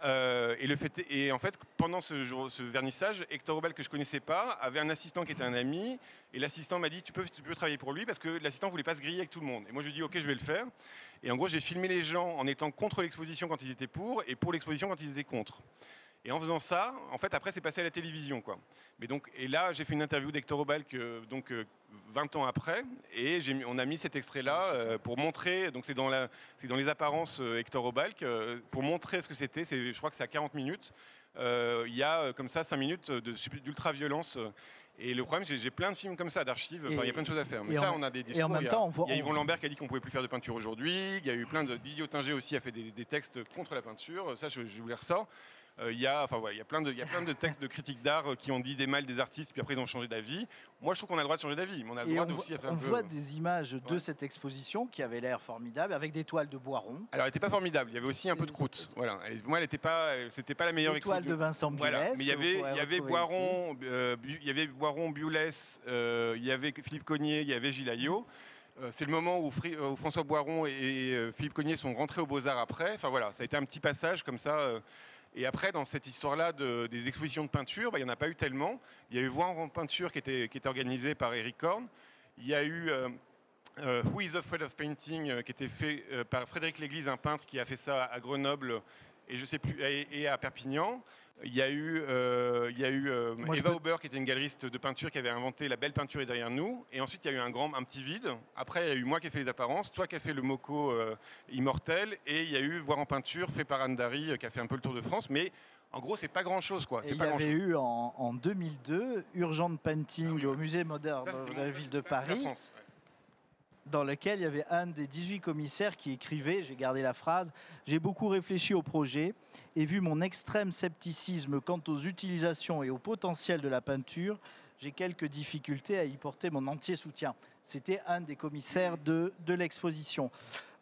Et en fait, pendant ce vernissage, Hector Obal, que je connaissais pas, avait un assistant qui était un ami. Et l'assistant m'a dit tu peux travailler pour lui parce que l'assistant voulait pas se griller avec tout le monde. Et moi je lui ai dit ok, je vais le faire. Et en gros, j'ai filmé les gens en étant contre l'exposition quand ils étaient pour et pour l'exposition quand ils étaient contre. Et en faisant ça, en fait, après, c'est passé à la télévision, quoi. Mais donc, et là, j'ai fait une interview d'Hector Obal 20 ans après, et on a mis cet extrait-là pour montrer. Donc, c'est dans les apparences Hector Obal pour montrer ce que c'était. Je crois que c'est à 40 minutes. Il y a comme ça 5 minutes d'ultra-violence. Et le problème, j'ai plein de films comme ça, d'archives. Il y a plein de choses à faire. Mais ça, on a des discours. Et en même temps, il y a Yvon Lambert qui a dit qu'on pouvait plus faire de peinture aujourd'hui. Il y a eu plein de. Didier Ottinger aussi a fait des textes contre la peinture. Ça, je vous les ressors. Il y a plein de textes de critiques d'art qui ont dit des mal des artistes, puis après ils ont changé d'avis. Moi, je trouve qu'on a le droit de changer d'avis, mais on a le droit aussi être un peu... On voit des images de cette exposition qui avait l'air formidable, avec des toiles de Boiron. Alors, elle n'était pas formidable. Il y avait aussi un peu de croûte. Voilà. Moi, c'était pas la meilleure exposition. Des toiles de Vincent Biolès. Voilà. Mais il y avait Boiron, Biolès, il y avait Philippe Cognier, il y avait Gilles Ayot. C'est le moment où François Boiron et Philippe Cognier sont rentrés aux Beaux-Arts après. Enfin voilà, ça a été un petit passage comme ça. Et après, dans cette histoire-là des expositions de peinture, il n'y en a pas eu tellement. Il y a eu Voir en peinture qui était organisée par Eric Korn. Il y a eu Who is Afraid of Painting qui était fait par Frédéric Léglise, un peintre qui a fait ça à Grenoble et je sais plus et à Perpignan. Il y a eu Eva Auber qui était une galeriste de peinture qui avait inventé La belle peinture est derrière nous. Et ensuite, il y a eu un petit vide. Après, il y a eu moi qui ai fait les apparences, toi qui as fait le Moco Immortel. Et il y a eu Voir en peinture fait par Anne Dary qui a fait un peu le tour de France. Mais en gros, c'est pas grand-chose, quoi. Il y avait eu en 2002 Urgent Painting au Musée moderne de la ville de Paris, dans lequel il y avait un des 18 commissaires qui écrivait, j'ai gardé la phrase, « J'ai beaucoup réfléchi au projet et vu mon extrême scepticisme quant aux utilisations et au potentiel de la peinture, j'ai quelques difficultés à y porter mon entier soutien. » C'était un des commissaires de l'exposition.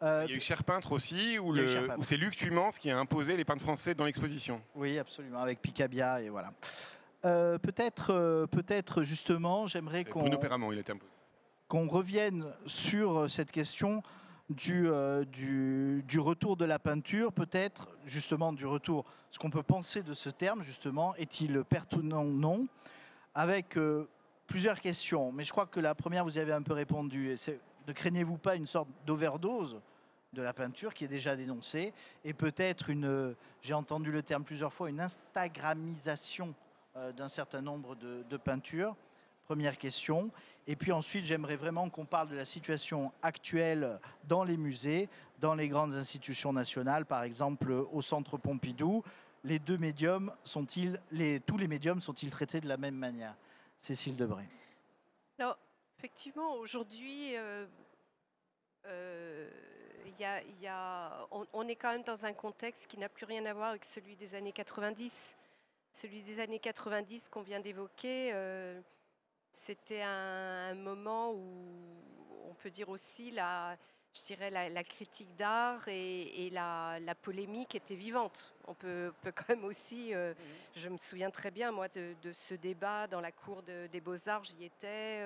Il y a eu Cher Peintre aussi, où c'est Luc Tumans qui a imposé les peintres français dans l'exposition. Oui, absolument, avec Picabia et voilà. Peut-être justement, j'aimerais qu'on... Bruno Perramont, il a été imposé. Qu'on revienne sur cette question du retour de la peinture, peut-être justement du retour, ce qu'on peut penser de ce terme justement, est-il pertinent ou non, avec plusieurs questions. Mais je crois que la première, vous y avez un peu répondu. Ne craignez-vous pas une sorte d'overdose de la peinture qui est déjà dénoncée et peut-être j'ai entendu le terme plusieurs fois, une instagramisation d'un certain nombre de peintures? Première question. Et puis ensuite, j'aimerais vraiment qu'on parle de la situation actuelle dans les musées, dans les grandes institutions nationales, par exemple au Centre Pompidou. Les deux médiums tous les médiums sont-ils traités de la même manière? Cécile Debré. Alors, effectivement, aujourd'hui, on est quand même dans un contexte qui n'a plus rien à voir avec celui des années 90. Celui des années 90 qu'on vient d'évoquer, c'était un moment où on peut dire aussi la critique d'art et la polémique était vivante. On peut quand même aussi, je me souviens très bien moi de ce débat dans la cour des Beaux-Arts, j'y étais.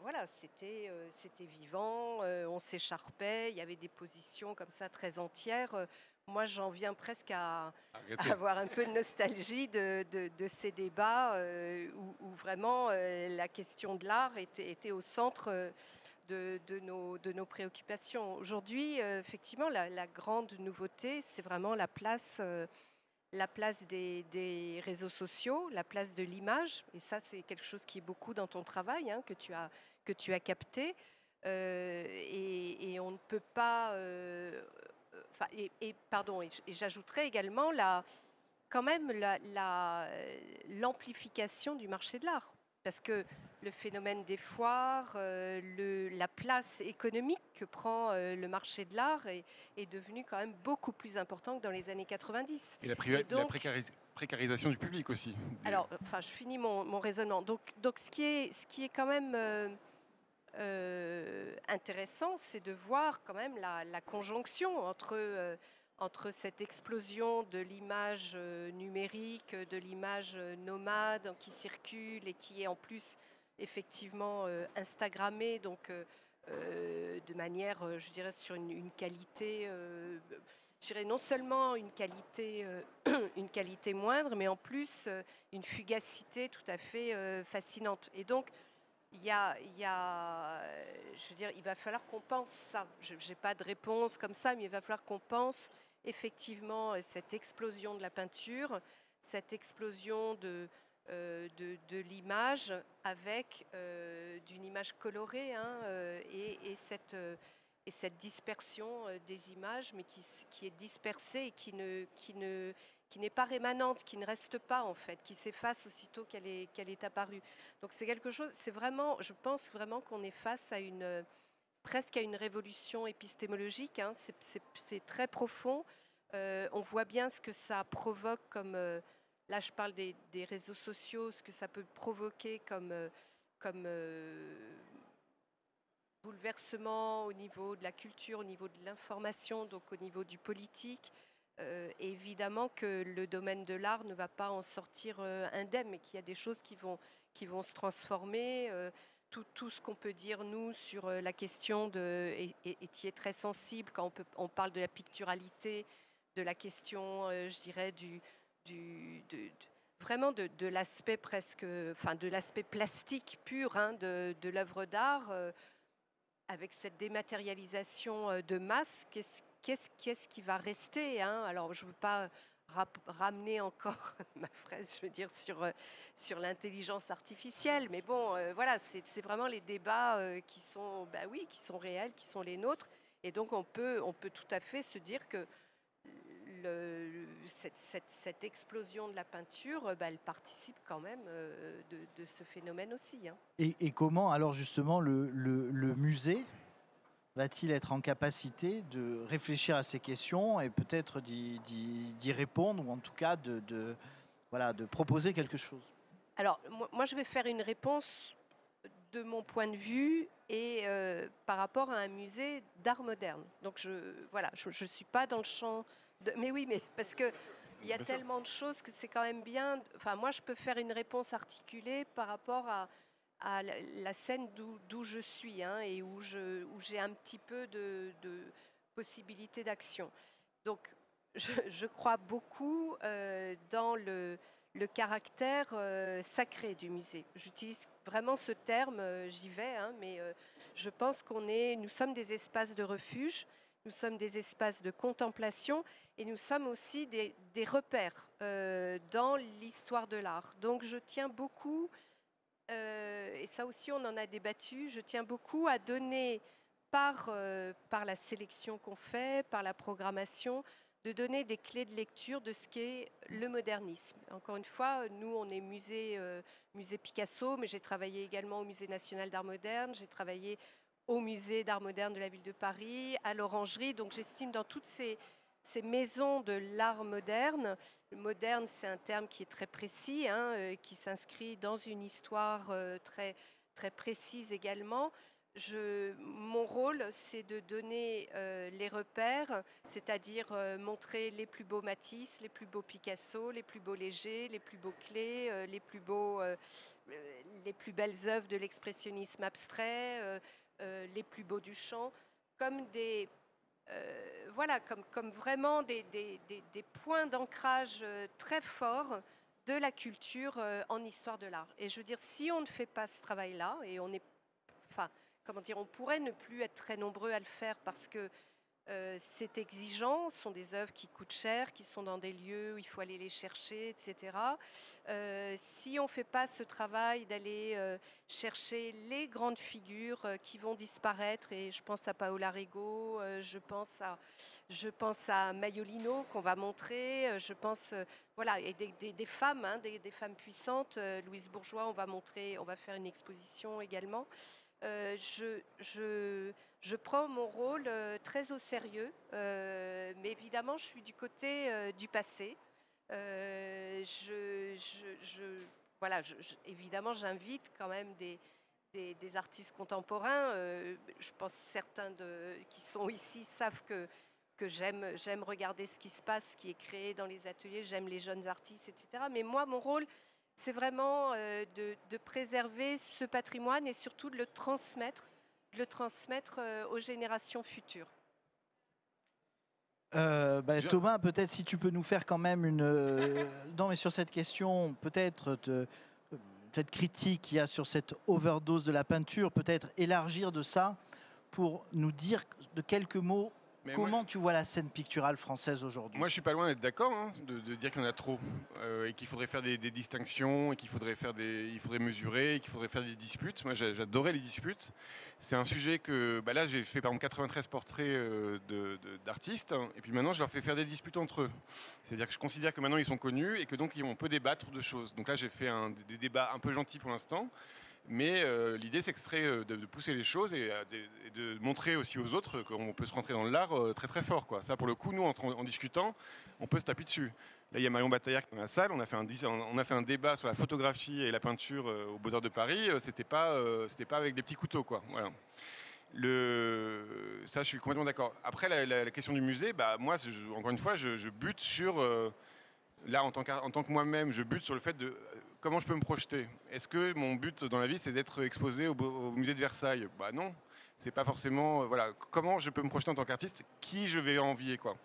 Voilà, c'était vivant, on s'écharpait, il y avait des positions comme ça très entières. Moi, j'en viens presque à avoir un peu de nostalgie de ces débats où vraiment la question de l'art était au centre de nos préoccupations. Aujourd'hui, effectivement, la grande nouveauté, c'est vraiment la place des réseaux sociaux, la place de l'image. Et ça, c'est quelque chose qui est beaucoup dans ton travail, hein, que tu as capté. Et on ne peut pas... Et j'ajouterais également quand même l'amplification du marché de l'art. Parce que le phénomène des foires, la place économique que prend le marché de l'art est devenu quand même beaucoup plus important que dans les années 90. Et la précarisation du public aussi. Alors, je finis mon raisonnement. Donc ce qui est quand même intéressant, c'est de voir quand même la conjonction entre cette explosion de l'image numérique, de l'image nomade qui circule et qui est en plus effectivement instagrammée, donc de manière, je dirais, sur une qualité je dirais, non seulement une qualité moindre, mais en plus une fugacité tout à fait fascinante. Et donc, je veux dire, il va falloir qu'on pense ça. Je n'ai pas de réponse comme ça, mais il va falloir qu'on pense effectivement cette explosion de la peinture, cette explosion de l'image avec d'une image colorée et cette dispersion des images, mais qui est dispersée et qui n'est pas rémanente, qui ne reste pas en fait, qui s'efface aussitôt qu'elle est apparue. Donc c'est quelque chose, c'est vraiment, je pense vraiment qu'on est face à presque à une révolution épistémologique, hein. C'est très profond. On voit bien ce que ça provoque comme, là je parle des réseaux sociaux, ce que ça peut provoquer comme bouleversement au niveau de la culture, au niveau de l'information, donc au niveau du politique. Évidemment que le domaine de l'art ne va pas en sortir indemne, mais qu'il y a des choses qui vont se transformer. Tout ce qu'on peut dire, nous, sur la question et qui est très sensible quand on parle de la picturalité, de la question, je dirais, vraiment de l'aspect presque, enfin de l'aspect plastique pur hein, de l'œuvre d'art, avec cette dématérialisation de masse, qu'est-ce qui va rester hein. Alors, je ne veux pas ramener encore ma fraise, je veux dire, sur l'intelligence artificielle, mais bon, voilà, c'est vraiment les débats qui sont, bah oui, qui sont réels, qui sont les nôtres, et donc on peut tout à fait se dire que cette explosion de la peinture, bah, elle participe quand même de ce phénomène aussi. Hein. Et comment alors justement le musée va-t-il être en capacité de réfléchir à ces questions et peut-être d'y répondre, ou en tout cas voilà, de proposer quelque chose? Alors, moi, je vais faire une réponse de mon point de vue et par rapport à un musée d'art moderne. Donc, je suis pas dans le champ de... Mais oui, mais parce que il y a tellement de choses que c'est quand même bien... Enfin, moi, je peux faire une réponse articulée par rapport à la scène d'où je suis hein, et où j'ai un petit peu de possibilité d'action. Donc, je crois beaucoup dans le caractère sacré du musée. J'utilise vraiment ce terme, j'y vais, hein, mais je pense nous sommes des espaces de refuge, nous sommes des espaces de contemplation et nous sommes aussi des repères dans l'histoire de l'art. Donc je tiens beaucoup, et ça aussi on en a débattu, je tiens beaucoup à donner par la sélection qu'on fait, par la programmation, de donner des clés de lecture de ce qu'est le modernisme. Encore une fois, nous, on est musée Picasso, mais j'ai travaillé également au Musée national d'art moderne, j'ai travaillé au Musée d'art moderne de la ville de Paris, à l'Orangerie. Donc j'estime dans toutes ces maisons de l'art moderne, le moderne, c'est un terme qui est très précis, hein, qui s'inscrit dans une histoire très, très précise également. Mon rôle, c'est de donner les repères, c'est-à-dire montrer les plus beaux Matisse, les plus beaux Picasso, les plus beaux Léger, les plus beaux Klee, les plus belles œuvres de l'expressionnisme abstrait, les plus beaux Duchamp, comme comme vraiment des points d'ancrage très forts de la culture en histoire de l'art. Et je veux dire, si on ne fait pas ce travail-là, et on pourrait ne plus être très nombreux à le faire parce que c'est exigeant, ce sont des œuvres qui coûtent cher, qui sont dans des lieux où il faut aller les chercher, etc. Si on ne fait pas ce travail d'aller chercher les grandes figures qui vont disparaître, et je pense à Paola Rego, je pense à Maiolino qu'on va montrer, je pense voilà, et des femmes, hein, des femmes puissantes, Louise Bourgeois, on va faire une exposition également. Je prends mon rôle très au sérieux, mais évidemment, je suis du côté du passé. Évidemment, j'invite quand même des artistes contemporains. Je pense que certains qui sont ici savent que j'aime regarder ce qui se passe, ce qui est créé dans les ateliers, j'aime les jeunes artistes, etc. Mais moi, mon rôle, c'est vraiment de préserver ce patrimoine et surtout de le transmettre aux générations futures. Thomas, peut-être si tu peux nous faire quand même une... non, mais sur cette question, peut-être cette critique qu'il y a sur cette overdose de la peinture, peut-être élargir de ça pour nous dire de quelques mots comment tu vois la scène picturale française aujourd'hui. Moi, je suis pas loin d'être d'accord de dire qu'il y en a trop et qu'il faudrait faire des distinctions et qu'il faudrait mesurer et qu'il faudrait faire des disputes. Moi, j'adorais les disputes. C'est un sujet que là, j'ai fait par exemple 93 portraits d'artistes et puis maintenant, je leur fais faire des disputes entre eux. C'est-à-dire que je considère que maintenant, ils sont connus et que donc, on peut débattre de choses. Donc là, j'ai fait des débats un peu gentils pour l'instant. Mais l'idée, c'est que ce serait de pousser les choses et de montrer aussi aux autres qu'on peut se rentrer dans l'art très très fort, quoi. Ça, pour le coup, nous, en discutant, on peut se taper dessus. Là, il y a Marion Bataillard qui est dans la salle. On a fait un débat sur la photographie et la peinture aux Beaux-Arts de Paris. C'était pas avec des petits couteaux, quoi. Voilà. Ça, je suis complètement d'accord. Après, la question du musée, moi, encore une fois, je bute sur... là, en tant que moi-même, je bute sur le fait de comment je peux me projeter. Est-ce que mon but dans la vie, c'est d'être exposé au musée de Versailles? Non, c'est pas forcément... voilà, comment je peux me projeter en tant qu'artiste? Qui je vais envier, quoi?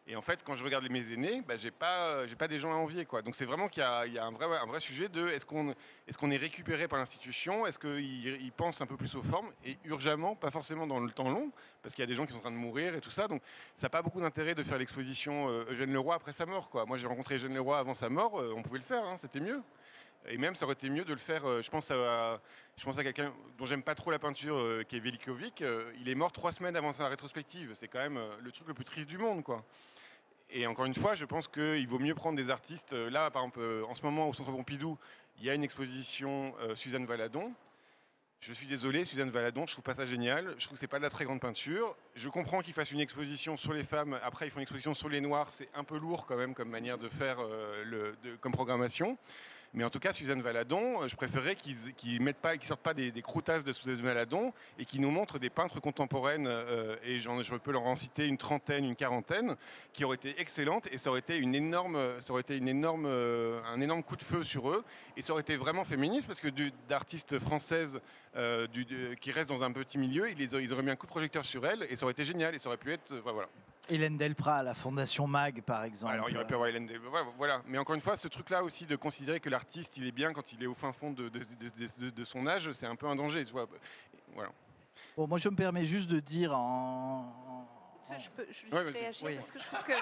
Et en fait, quand je regarde mes aînés, j'ai pas des gens à envier, quoi. Donc c'est vraiment qu'il y a un vrai sujet de est-ce qu'on est récupéré par l'institution? Est-ce qu'ils pensent un peu plus aux formes? Et urgemment, pas forcément dans le temps long, parce qu'il y a des gens qui sont en train de mourir et tout ça. Donc ça n'a pas beaucoup d'intérêt de faire l'exposition Eugène Leroy après sa mort, quoi. Moi, j'ai rencontré Eugène Leroy avant sa mort, on pouvait le faire, c'était mieux. Et même, ça aurait été mieux de le faire. Je pense à quelqu'un dont j'aime pas trop la peinture, qui est Velikovic. Il est mort 3 semaines avant sa rétrospective. C'est quand même le truc le plus triste du monde, quoi. Et encore une fois, je pense qu'il vaut mieux prendre des artistes. Là, par exemple, en ce moment, au Centre Pompidou, il y a une exposition Suzanne Valadon. Je suis désolé, Suzanne Valadon, je trouve pas ça génial. Je trouve que c'est pas de la très grande peinture. Je comprends qu'ils fassent une exposition sur les femmes. Après, ils font une exposition sur les noirs. C'est un peu lourd quand même comme manière de faire comme programmation. Mais en tout cas, Suzanne Valadon, je préférerais qu'ils sortent pas des croutasses de Suzanne Valadon et qu'ils nous montrent des peintres contemporaines, et je peux leur en citer une trentaine, une quarantaine, qui auraient été excellentes, et ça aurait été un énorme coup de feu sur eux, et ça aurait été vraiment féministe, parce que d'artistes françaises qui restent dans un petit milieu, ils auraient mis un coup de projecteur sur elles, et ça aurait été génial, et ça aurait pu être... voilà. Hélène Delprat, la Fondation MAG, par exemple. Alors, il aurait pu avoir Hélène Delprat, voilà. Mais encore une fois, ce truc-là aussi de considérer que l'artiste, il est bien quand il est au fin fond de son âge, c'est un peu un danger, tu vois. Voilà. Bon, moi, je me permets juste de dire Je peux juste réagir, parce que je trouve que...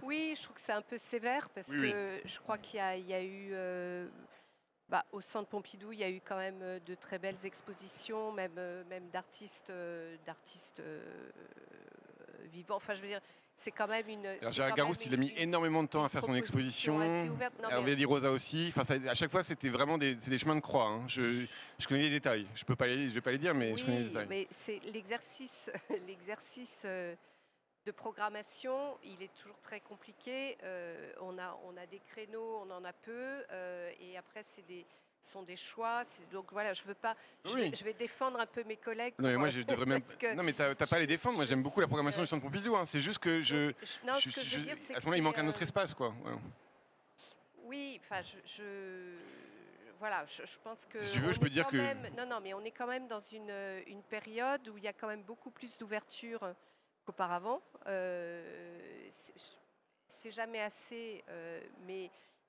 Oui, je trouve que c'est un peu sévère, parce que je crois qu'il y a eu... au Centre Pompidou, il y a eu quand même de très belles expositions, même d'artistes vivants. Enfin, je veux dire, c'est quand même une... Alors, Gérard Garouste, il a mis énormément de temps à faire son exposition. Hervé Di Rosa aussi. Enfin, à chaque fois, c'était vraiment des chemins de croix. Hein. Je connais les détails. Je vais pas les dire, mais je connais les détails. Mais c'est l'exercice de programmation, il est toujours très compliqué. On a des créneaux, on en a peu, et après sont des choix. Donc voilà, je veux pas. Je vais défendre un peu mes collègues. Non, mais moi, je devrais même. Non, mais t'as pas à les défendre. Moi, j'aime beaucoup la programmation du Centre Pompidou. Hein. C'est juste que à ce moment-là, il manque un autre espace, quoi. Voilà. Oui, enfin, voilà, je pense que... Si tu veux, je peux dire que... Non, mais on est quand même dans une période où il y a quand même beaucoup plus d'ouverture qu'auparavant. C'est jamais assez,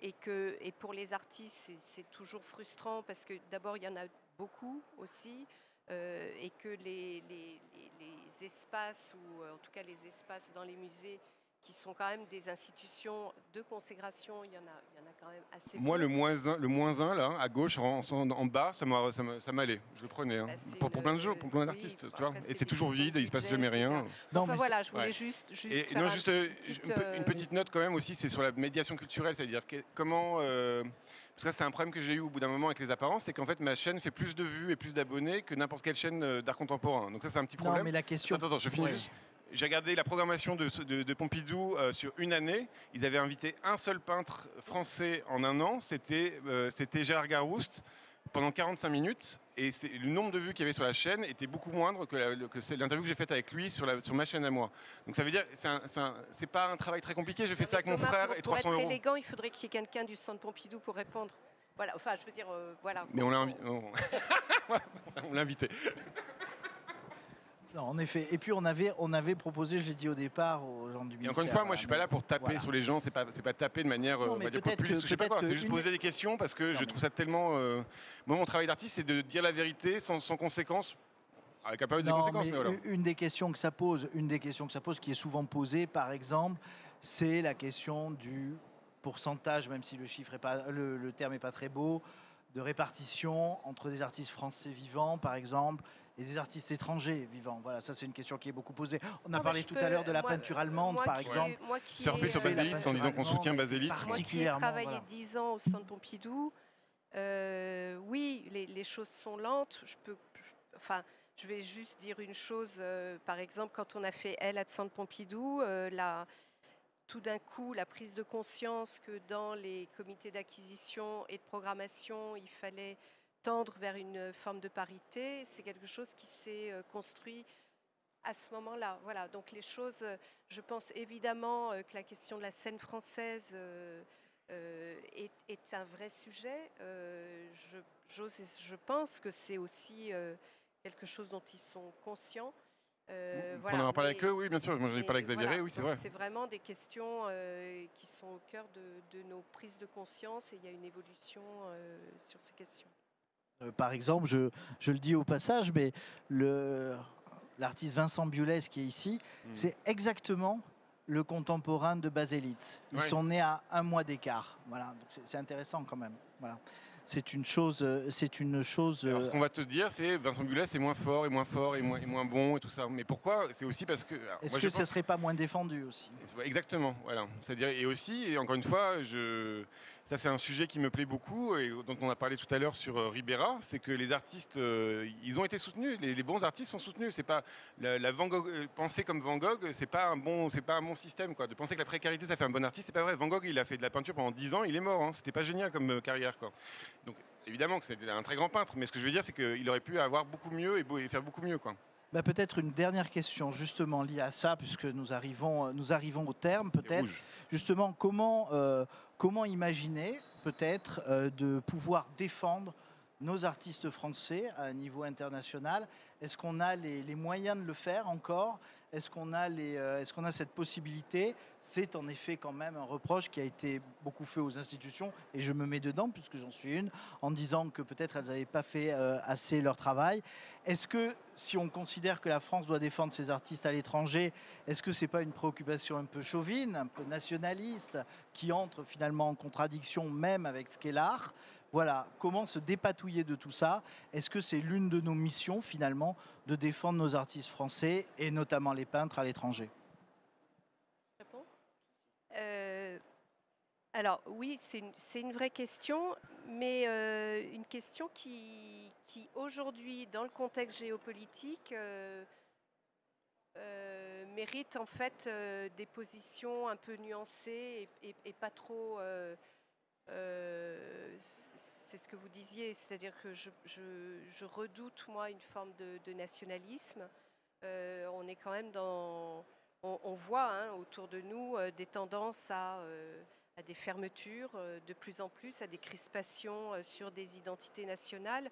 et pour les artistes, c'est toujours frustrant parce que d'abord, il y en a beaucoup aussi, et que les espaces, ou en tout cas les espaces dans les musées, qui sont quand même des institutions de consécration, il y en a quand même assez. Moi, le moins 1, là, à gauche, en bas, ça m'allait. Je le prenais. Hein. Pour plein de gens, pour plein d'artistes. Tu vois. Et c'est toujours vide, il ne se passe jamais rien. Non, mais voilà, je voulais juste une petite note quand même aussi, c'est sur la médiation culturelle, c'est-à-dire comment... parce que ça, c'est un problème que j'ai eu au bout d'un moment avec les apparences, c'est qu'en fait, ma chaîne fait plus de vues et plus d'abonnés que n'importe quelle chaîne d'art contemporain. Donc ça, c'est un petit problème. Non, mais la question... Attends, je finis juste. J'ai regardé la programmation de Pompidou sur une année. Ils avaient invité un seul peintre français en un an. C'était Gérard Garouste pendant 45 minutes. Et le nombre de vues qu'il y avait sur la chaîne était beaucoup moindre que l'interview que j'ai faite avec lui sur ma chaîne à moi. Donc ça veut dire c'est pas un travail très compliqué. Je fais ça avec mon frère et 300 euros. Pour être élégant, il faudrait qu'il y ait quelqu'un du Centre Pompidou pour répondre. Voilà, enfin, je veux dire, voilà. Mais on l'a invité. Non, en effet. Et puis on avait proposé, je l'ai dit au départ, aux gens du ministère. Et encore une fois, moi je suis pas là pour taper voilà. sur les gens, c'est pas taper de manière Non, on mais va dire peut-être populiste, que- je sais pas peut-être quoi, que c'est juste une- poser des questions parce que Non, je trouve ça tellement. Moi mon travail d'artiste c'est de dire la vérité sans conséquence, avec un peu de Non, conséquences, mais mais voilà. une des questions que ça pose, qui est souvent posée, par exemple, c'est la question du pourcentage, même si le chiffre est pas, le terme n'est pas très beau, de répartition entre des artistes français vivants, par exemple, et des artistes étrangers vivants. Voilà, ça c'est une question qui est beaucoup posée. On a Non, mais parlé je tout peux- à l'heure de la moi- peinture allemande, moi par qui ai- exemple. moi qui Surfer ai, sur fait la Baselitz en peinture disant qu'on allemande soutient et Baselitz. Moi qui ai particulièrement, travaillé voilà. 10 ans au Centre Pompidou, oui, les choses sont lentes. Enfin, je vais juste dire une chose. Par exemple, quand on a fait Elle à Centre Pompidou, tout d'un coup, la prise de conscience que dans les comités d'acquisition et de programmation, il fallait tendre vers une forme de parité, c'est quelque chose qui s'est construit à ce moment-là. Voilà, donc les choses, je pense évidemment que la question de la scène française est un vrai sujet. Je pense que c'est aussi quelque chose dont ils sont conscients. On en a parlé avec eux, oui, bien sûr. Moi, j'en ai parlé avec Xavier Rey, oui, c'est donc vrai. c'est vraiment des questions qui sont au cœur de nos prises de conscience et il y a une évolution sur ces questions. Par exemple, je le dis au passage, mais l'artiste Vincent Biolès qui est ici, c'est exactement le contemporain de Baselitz. Ils Ouais. sont nés à 1 mois d'écart. Voilà, donc c'est intéressant quand même. Voilà. C'est une chose. Alors, ce qu'on va te dire, c'est Vincent Bulet, c'est moins fort et moins fort et moins bon et tout ça. Mais pourquoi? C'est aussi parce que. Alors, Est-ce moi, que je ça pense- serait pas moins défendu aussi? Exactement, voilà. C'est-à-dire, et aussi, et encore une fois, ça c'est un sujet qui me plaît beaucoup et dont on a parlé tout à l'heure sur Ribera, c'est que les artistes, ils ont été soutenus. Les bons artistes sont soutenus. C'est pas la Van Gogh, penser comme Van Gogh, c'est pas un bon système quoi. De penser que la précarité ça fait un bon artiste, c'est pas vrai. Van Gogh, il a fait de la peinture pendant 10 ans, il est mort. Hein. C'était pas génial comme carrière quoi. Donc évidemment que c'était un très grand peintre, mais ce que je veux dire, c'est qu'il aurait pu avoir beaucoup mieux et faire beaucoup mieux quoi. Bah, peut-être une dernière question justement liée à ça, puisque nous arrivons au terme. C'est Peut-être rouge. justement comment imaginer peut-être de pouvoir défendre nos artistes français à un niveau international. Est-ce qu'on a les moyens de le faire encore? Est-ce qu'on a cette possibilité? C'est en effet quand même un reproche qui a été beaucoup fait aux institutions, et je me mets dedans puisque j'en suis une, en disant que peut-être elles n'avaient pas fait assez leur travail. Est-ce que si on considère que la France doit défendre ses artistes à l'étranger, est-ce que ce n'est pas une préoccupation un peu chauvine, un peu nationaliste, qui entre finalement en contradiction même avec ce qu'est l'art? Voilà, comment se dépatouiller de tout ça? Est-ce que c'est l'une de nos missions finalement de défendre nos artistes français et notamment les peintres à l'étranger? Je réponds Alors oui, c'est une vraie question, mais une question qui aujourd'hui, dans le contexte géopolitique, mérite en fait des positions un peu nuancées et pas trop... c'est ce que vous disiez, c'est-à-dire que je redoute, moi, une forme de nationalisme. On est quand même dans... On voit hein, autour de nous des tendances à des fermetures, de plus en plus, à des crispations sur des identités nationales.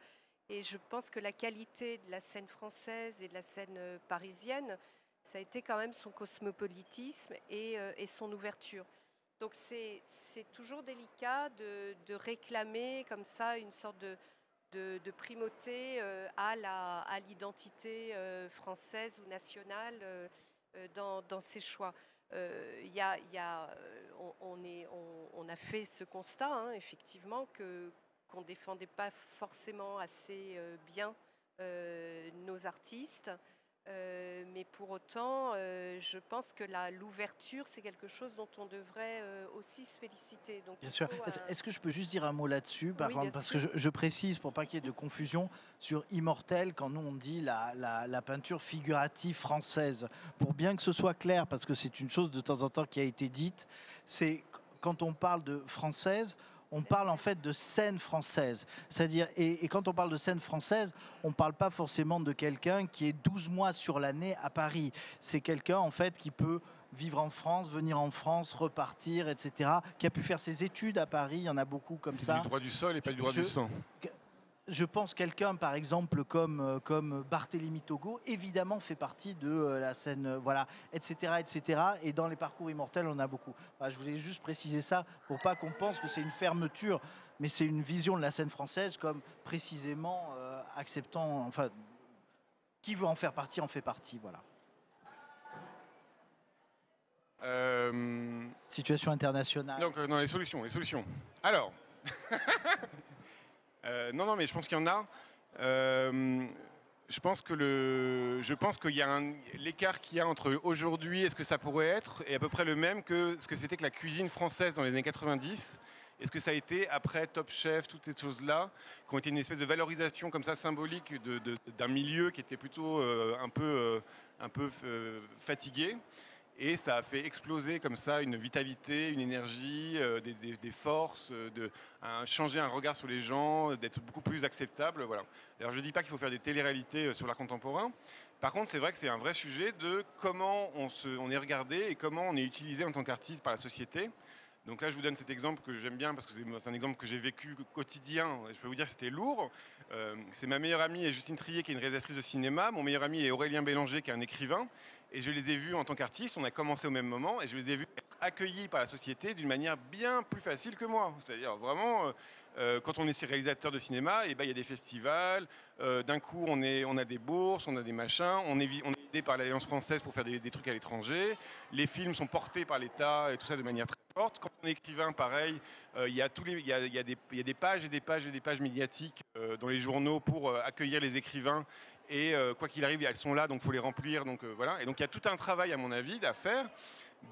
Et je pense que la qualité de la scène française et de la scène parisienne, ça a été quand même son cosmopolitisme et son ouverture. Donc c'est toujours délicat de réclamer comme ça une sorte de primauté à l'identité française ou nationale dans ses choix. On a fait ce constat, hein, effectivement, qu'on ne défendait pas forcément assez bien nos artistes. Mais pour autant, je pense que l'ouverture, c'est quelque chose dont on devrait aussi se féliciter. Donc, Bien sûr. Est-ce que je peux juste dire un mot là-dessus, par Oui, contre, bien parce sûr. que je précise pour pas qu'il y ait de confusion sur immortel quand nous on dit la peinture figurative française. Pour bien que ce soit clair, parce que c'est une chose de temps en temps qui a été dite, c'est quand on parle de française, on parle en fait de scène française. C'est-à-dire, et quand on parle de scène française, on ne parle pas forcément de quelqu'un qui est 12 mois sur l'année à Paris. C'est quelqu'un en fait qui peut vivre en France, venir en France, repartir, etc., qui a pu faire ses études à Paris. Il y en a beaucoup comme ça. C'est du droit du sol et pas du droit du sang. je pense quelqu'un, par exemple, comme Barthélemy Togo, évidemment fait partie de la scène, voilà, etc., etc. Et dans les parcours immortels, on a beaucoup. Voilà, je voulais juste préciser ça pour pas qu'on pense que c'est une fermeture, mais c'est une vision de la scène française comme précisément acceptant, enfin, qui veut en faire partie, en fait partie, voilà. Situation internationale. Donc, non, les solutions. Alors, non, mais je pense qu'il y en a. Je pense qu'il y a l'écart qu'il y a entre aujourd'hui et ce que ça pourrait être est à peu près le même que ce que c'était que la cuisine française dans les années 90. Et ce que ça a été après Top Chef, toutes ces choses-là, qui ont été une espèce de valorisation comme ça symbolique d'un milieu qui était plutôt un peu fatigué. Et ça a fait exploser comme ça une vitalité, une énergie, des forces, changer un regard sur les gens, d'être beaucoup plus acceptable. Voilà. Alors je ne dis pas qu'il faut faire des télé-réalités sur l'art contemporain. Par contre, c'est vrai que c'est un vrai sujet de comment on est regardé et comment on est utilisé en tant qu'artiste par la société. Donc là, je vous donne cet exemple que j'aime bien parce que c'est un exemple que j'ai vécu quotidien. Je peux vous dire que c'était lourd. C'est ma meilleure amie Justine Trier qui est une réalisatrice de cinéma. Mon meilleur ami est Aurélien Bélanger qui est un écrivain. Et je les ai vus en tant qu'artistes. On a commencé au même moment et je les ai vus être accueillis par la société d'une manière bien plus facile que moi. C'est-à-dire vraiment, quand on est réalisateur de cinéma, et ben, il y a des festivals. D'un coup, on a des bourses, on a des machins. On est aidé par l'Alliance française pour faire des trucs à l'étranger. Les films sont portés par l'État et tout ça de manière très forte. Quand on est écrivain, pareil, il y a des pages et des pages et des pages médiatiques dans les journaux pour accueillir les écrivains. Et quoi qu'il arrive, elles sont là, donc il faut les remplir. Donc, voilà. Et donc il y a tout un travail, à mon avis, à faire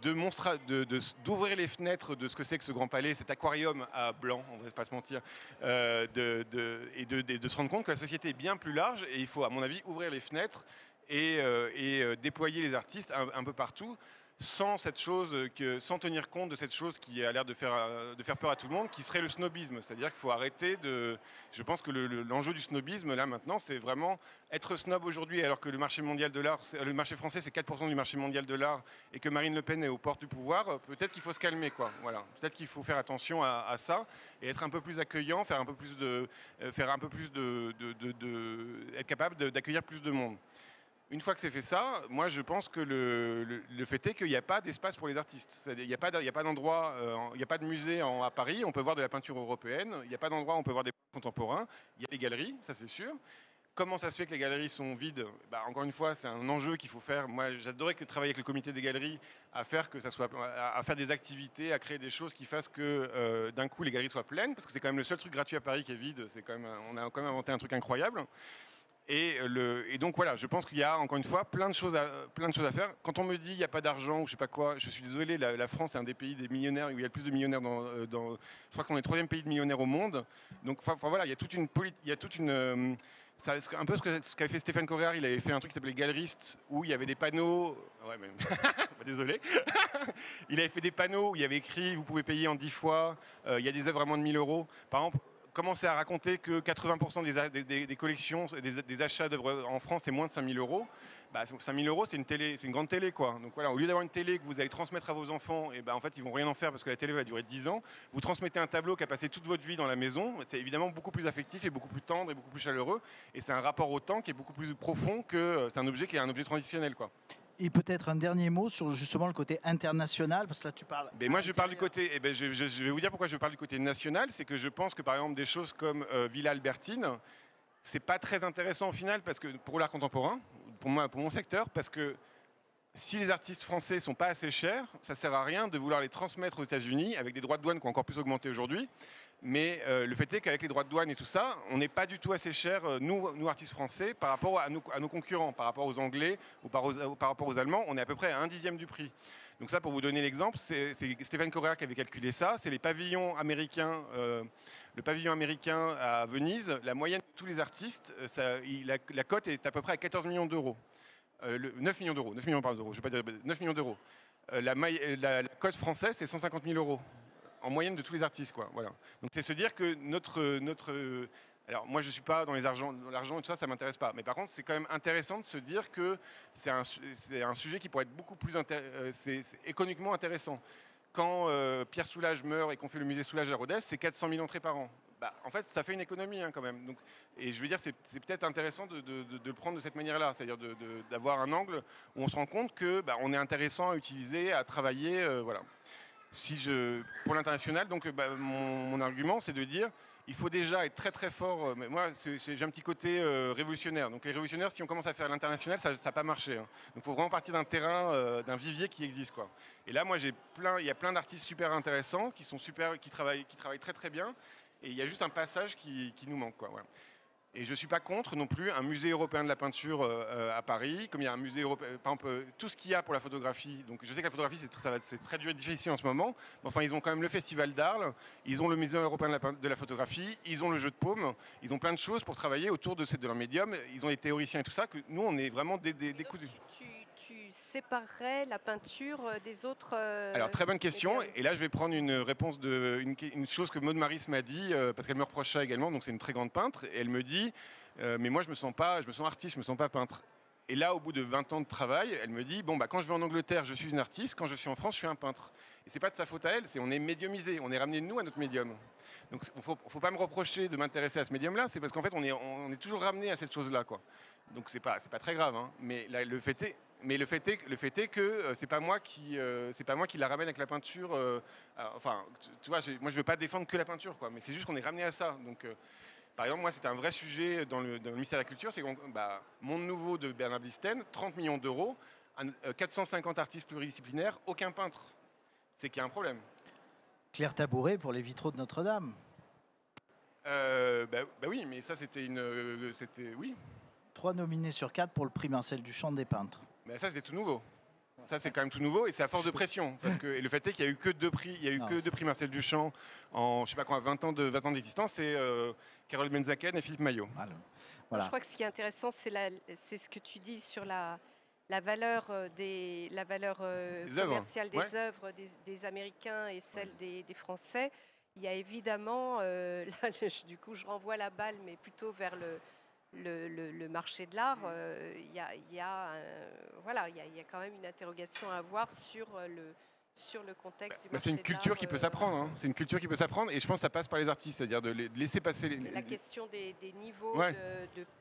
d'ouvrir les fenêtres de ce que c'est que ce Grand Palais, cet aquarium à blanc, on ne va pas se mentir, et de se rendre compte que la société est bien plus large et il faut, à mon avis, ouvrir les fenêtres et déployer les artistes un peu partout. Sans tenir compte de cette chose qui a l'air de faire peur à tout le monde, qui serait le snobisme. C'est-à-dire qu'il faut arrêter de... Je pense que l'enjeu du snobisme, là, maintenant, c'est vraiment être snob aujourd'hui, alors que le marché mondial de l'art, le marché français, c'est 4% du marché mondial de l'art, et que Marine Le Pen est aux portes du pouvoir. Peut-être qu'il faut se calmer, quoi. Voilà. Peut-être qu'il faut faire attention à ça, et être un peu plus accueillant, être capable d'accueillir plus de monde. Une fois que c'est fait ça, moi je pense que le fait est qu'il n'y a pas d'espace pour les artistes. Il n'y a pas d'endroit, il n'y a pas de musée à Paris, on peut voir de la peinture européenne, il n'y a pas d'endroit où on peut voir des contemporains, il y a les galeries, ça c'est sûr. Comment ça se fait que les galeries sont vides? Encore une fois, c'est un enjeu qu'il faut faire. Moi, j'adorais travailler avec le comité des galeries à faire des activités, à créer des choses qui fassent que d'un coup les galeries soient pleines, parce que c'est quand même le seul truc gratuit à Paris qui est vide. On a quand même inventé un truc incroyable. Et donc voilà, je pense qu'il y a encore une fois plein de choses à faire. Quand on me dit il n'y a pas d'argent ou je sais pas quoi, je suis désolé, la France est un des pays des millionnaires où il y a le plus de millionnaires je crois qu'on est le 3e pays de millionnaires au monde. Donc voilà, il y a toute une c'est un peu ce qu'avait fait Stéphane Coréard. Il avait fait un truc qui s'appelait Galeriste, où il y avait des panneaux. Ouais, mais... désolé. Il avait fait des panneaux où il y avait écrit vous pouvez payer en 10 fois. Il y a des œuvres à moins de 1000 euros. Par exemple, commencer à raconter que 80% des collections, des achats d'œuvres en France, c'est moins de 5 000 euros. 5 000 euros, c'est une grande télé, quoi. Donc voilà, au lieu d'avoir une télé que vous allez transmettre à vos enfants, et en fait, ils vont rien en faire parce que la télé va durer 10 ans. Vous transmettez un tableau qui a passé toute votre vie dans la maison. C'est évidemment beaucoup plus affectif et beaucoup plus tendre et beaucoup plus chaleureux. Et c'est un rapport au temps qui est beaucoup plus profond que c'est un objet qui est un objet transitionnel, quoi. Et peut-être un dernier mot sur justement le côté international, parce que là tu parles... Moi je parle du côté, je vais vous dire pourquoi je parle du côté national, c'est que je pense que par exemple des choses comme Villa Albertine, c'est pas très intéressant au final parce que pour l'art contemporain, pour mon secteur, parce que si les artistes français sont pas assez chers, ça sert à rien de vouloir les transmettre aux États-Unis avec des droits de douane qui ont encore plus augmenté aujourd'hui. Mais le fait est qu'avec les droits de douane et tout ça, on n'est pas du tout assez cher, nous artistes français, par rapport à nos concurrents, par rapport aux Anglais ou par rapport aux Allemands, on est à peu près à 1/10 du prix. Donc ça, pour vous donner l'exemple, c'est Stéphane Coréard qui avait calculé ça, c'est les pavillons américains, le pavillon américain à Venise, la moyenne de tous les artistes, la cote est à peu près à 14 millions d'euros. 9 millions d'euros, 9 millions d'euros, je vais pas dire 9 millions d'euros. La cote française, c'est 150 000 euros. En moyenne de tous les artistes, quoi. Voilà. Donc c'est se dire que alors moi je ne suis pas dans l'argent et tout ça, ça ne m'intéresse pas. Mais par contre c'est quand même intéressant de se dire que c'est un sujet qui pourrait être beaucoup plus c'est économiquement intéressant. Quand Pierre Soulages meurt et qu'on fait le musée Soulages à Rodez, c'est 400 000 entrées par an. bah, en fait, ça fait une économie quand même. Donc, et je veux dire, c'est peut-être intéressant de le prendre de cette manière-là, c'est-à-dire d'avoir un angle où on se rend compte que bah, on est intéressant à utiliser, à travailler, voilà. Pour l'international, donc mon argument, c'est de dire, il faut déjà être très très fort. Mais moi, j'ai un petit côté révolutionnaire. Donc les révolutionnaires, si on commence à faire l'international, ça n'a pas marché. Hein. Donc il faut vraiment partir d'un terrain, d'un vivier qui existe, quoi. Et là, moi, il y a plein d'artistes super intéressants qui sont super, qui travaillent très très bien. Et il y a juste un passage qui nous manque, quoi. Voilà. Et je ne suis pas contre non plus un musée européen de la peinture à Paris, comme il y a un musée européen, par exemple, tout ce qu'il y a pour la photographie. Donc je sais que la photographie, c'est très dur et difficile en ce moment, mais enfin ils ont quand même le Festival d'Arles, ils ont le musée européen de la photographie, ils ont le jeu de paume, ils ont plein de choses pour travailler autour de leur médium, ils ont des théoriciens et tout ça, que nous on est vraiment décousus. Tu séparerais la peinture des autres Alors, très bonne question. médiums. Et là, je vais prendre une réponse une chose que Maud Maris m'a dit, parce qu'elle me reproche ça également, donc c'est une très grande peintre. Et elle me dit, mais moi, je me sens artiste, je me sens pas peintre. Et là, au bout de 20 ans de travail, elle me dit, bon, bah, quand je vais en Angleterre, je suis une artiste, quand je suis en France, je suis un peintre. Et c'est pas de sa faute à elle, on est médiumisé, on est ramené de nous à notre médium. Donc, faut pas me reprocher de m'intéresser à ce médium-là, c'est parce qu'en fait, on est toujours ramené à cette chose-là, quoi. Donc, c'est pas très grave, hein. Mais là, le fait est que c'est pas moi qui la ramène avec la peinture. Enfin, tu vois, moi je veux pas défendre que la peinture, quoi. Mais c'est juste qu'on est ramené à ça. Donc, par exemple, moi c'était un vrai sujet dans le ministère de la Culture, c'est Monde Nouveau de Bernard Blisten, 30 millions d'euros, 450 artistes pluridisciplinaires, aucun peintre. C'est qu'il y a un problème. Claire Tabouret pour les vitraux de Notre-Dame. Oui, mais ça c'était oui. 3 nominés sur 4 pour le prix Marcel Duchamp des peintres. Mais ça, c'est tout nouveau. Ça, c'est quand même tout nouveau et c'est à force de pression. Et le fait est qu'il n'y a eu que 2 prix. Il y a eu que 2 prix Marcel Duchamp en, je sais pas quoi, 20 ans d'existence. C'est Carole Benzaken et Philippe Maillot. Voilà. Je crois que ce qui est intéressant, c'est ce que tu dis sur la valeur, commerciale des œuvres des Américains et celle des Français. Il y a évidemment, là, du coup, je renvoie la balle, mais plutôt vers le marché de l'art. Il y a quand même une interrogation à avoir sur le contexte du marché de l'art. C'est une culture qui peut s'apprendre. Hein. C'est une culture qui peut s'apprendre et je pense que ça passe par les artistes, c'est-à-dire de laisser passer la question des niveaux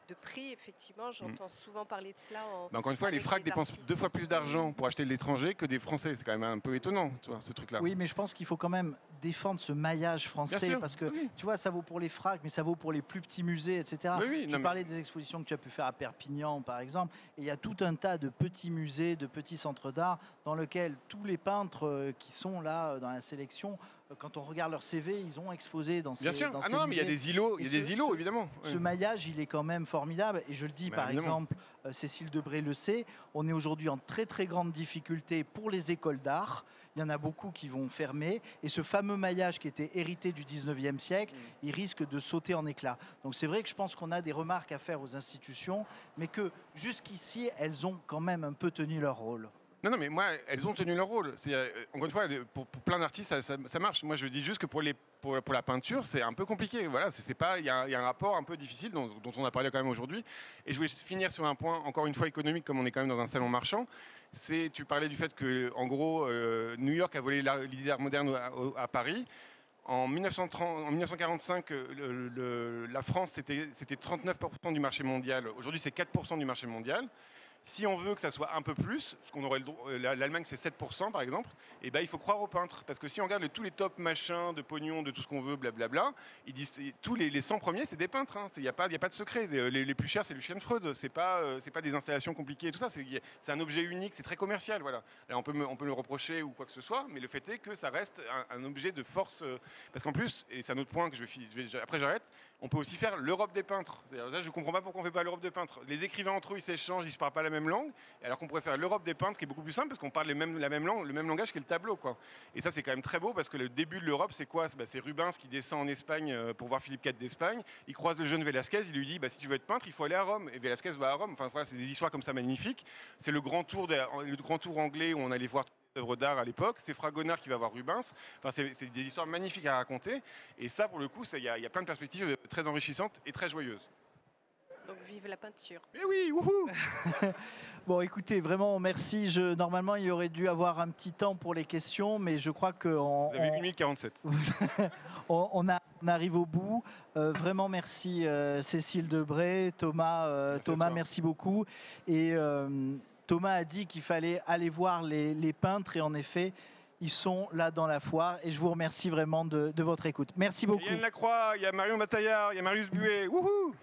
de prix, effectivement, j'entends souvent parler de cela. Encore une fois, les FRAC dépensent 2 fois plus d'argent pour acheter de l'étranger que des Français. C'est quand même un peu étonnant, tu vois, ce truc-là. Oui, mais je pense qu'il faut quand même défendre ce maillage français parce que, tu vois, ça vaut pour les FRAC, mais ça vaut pour les plus petits musées, etc. Tu parlais des expositions que tu as pu faire à Perpignan, par exemple, et il y a tout un tas de petits musées, de petits centres d'art dans lesquels tous les peintres qui sont là dans la sélection, quand on regarde leur CV, ils ont exposé dans ces Bien sûr. Dans Ah ces non, mais musées. il y a des îlots, évidemment. Ce maillage, il est quand même formidable. Et je le dis, par exemple, Cécile Debré le sait, on est aujourd'hui en très très grande difficulté pour les écoles d'art. Il y en a beaucoup qui vont fermer. Et ce fameux maillage qui était hérité du 19e siècle, il risque de sauter en éclats. Donc c'est vrai que je pense qu'on a des remarques à faire aux institutions, mais que jusqu'ici, elles ont quand même un peu tenu leur rôle. Non, mais moi, elles ont tenu leur rôle. Encore une fois, pour plein d'artistes, ça marche. Moi, je dis juste que pour la peinture, c'est un peu compliqué. Voilà, il y a un rapport un peu difficile dont on a parlé quand même aujourd'hui. Et je voulais finir sur un point, encore une fois, économique, comme on est quand même dans un salon marchand. Tu parlais du fait que, en gros, New York a volé l'idée d'art moderne à Paris. En 1945, la France, c'était 39% du marché mondial. Aujourd'hui, c'est 4% du marché mondial. Si on veut que ça soit un peu plus, parce qu'on aurait l'Allemagne c'est 7% par exemple, et ben il faut croire aux peintres. Parce que si on regarde tous les top machins de pognon, de tout ce qu'on veut, blablabla, ils disent tous les 100 premiers c'est des peintres. Il n'y a pas de secret. Les plus chers c'est Lucien Freud. C'est pas des installations compliquées et tout ça. C'est un objet unique, c'est très commercial. Voilà. Là, on peut le reprocher ou quoi que ce soit, mais le fait est que ça reste un objet de force. Parce qu'en plus, et c'est un autre point que après j'arrête, on peut aussi faire l'Europe des peintres. Là, je comprends pas pourquoi on fait pas l'Europe des peintres. Les écrivains entre eux ils s'échangent, ils se parlent pas la même langue, alors qu'on pourrait faire l'Europe des peintres qui est beaucoup plus simple parce qu'on parle la même langue, le même langage qu'est le tableau, quoi. Et ça c'est quand même très beau parce que le début de l'Europe c'est quoi? C'est Rubens qui descend en Espagne pour voir Philippe IV d'Espagne, il croise le jeune Velázquez, il lui dit si tu veux être peintre il faut aller à Rome, et Velázquez va à Rome. Enfin voilà, c'est des histoires comme ça magnifiques. C'est le grand tour anglais où on allait voir œuvres d'art à l'époque, c'est Fragonard qui va voir Rubens. Enfin, c'est des histoires magnifiques à raconter. Et ça, pour le coup, il y a plein de perspectives très enrichissantes et très joyeuses. Donc vive la peinture. Eh oui, wouhou. Bon, écoutez, vraiment, merci. Normalement, il y aurait dû avoir un petit temps pour les questions, mais je crois qu'on Vous avez 1 minute 47. on arrive au bout. Vraiment, merci Cécile Debray, Thomas. Thomas, merci beaucoup. Et Thomas a dit qu'il fallait aller voir les peintres, et en effet, ils sont là dans la foire. Et je vous remercie vraiment de votre écoute. Merci beaucoup. Il y a Yann Lacroix, il y a Marion Bataillard, il y a Marius Buet. Wouhou.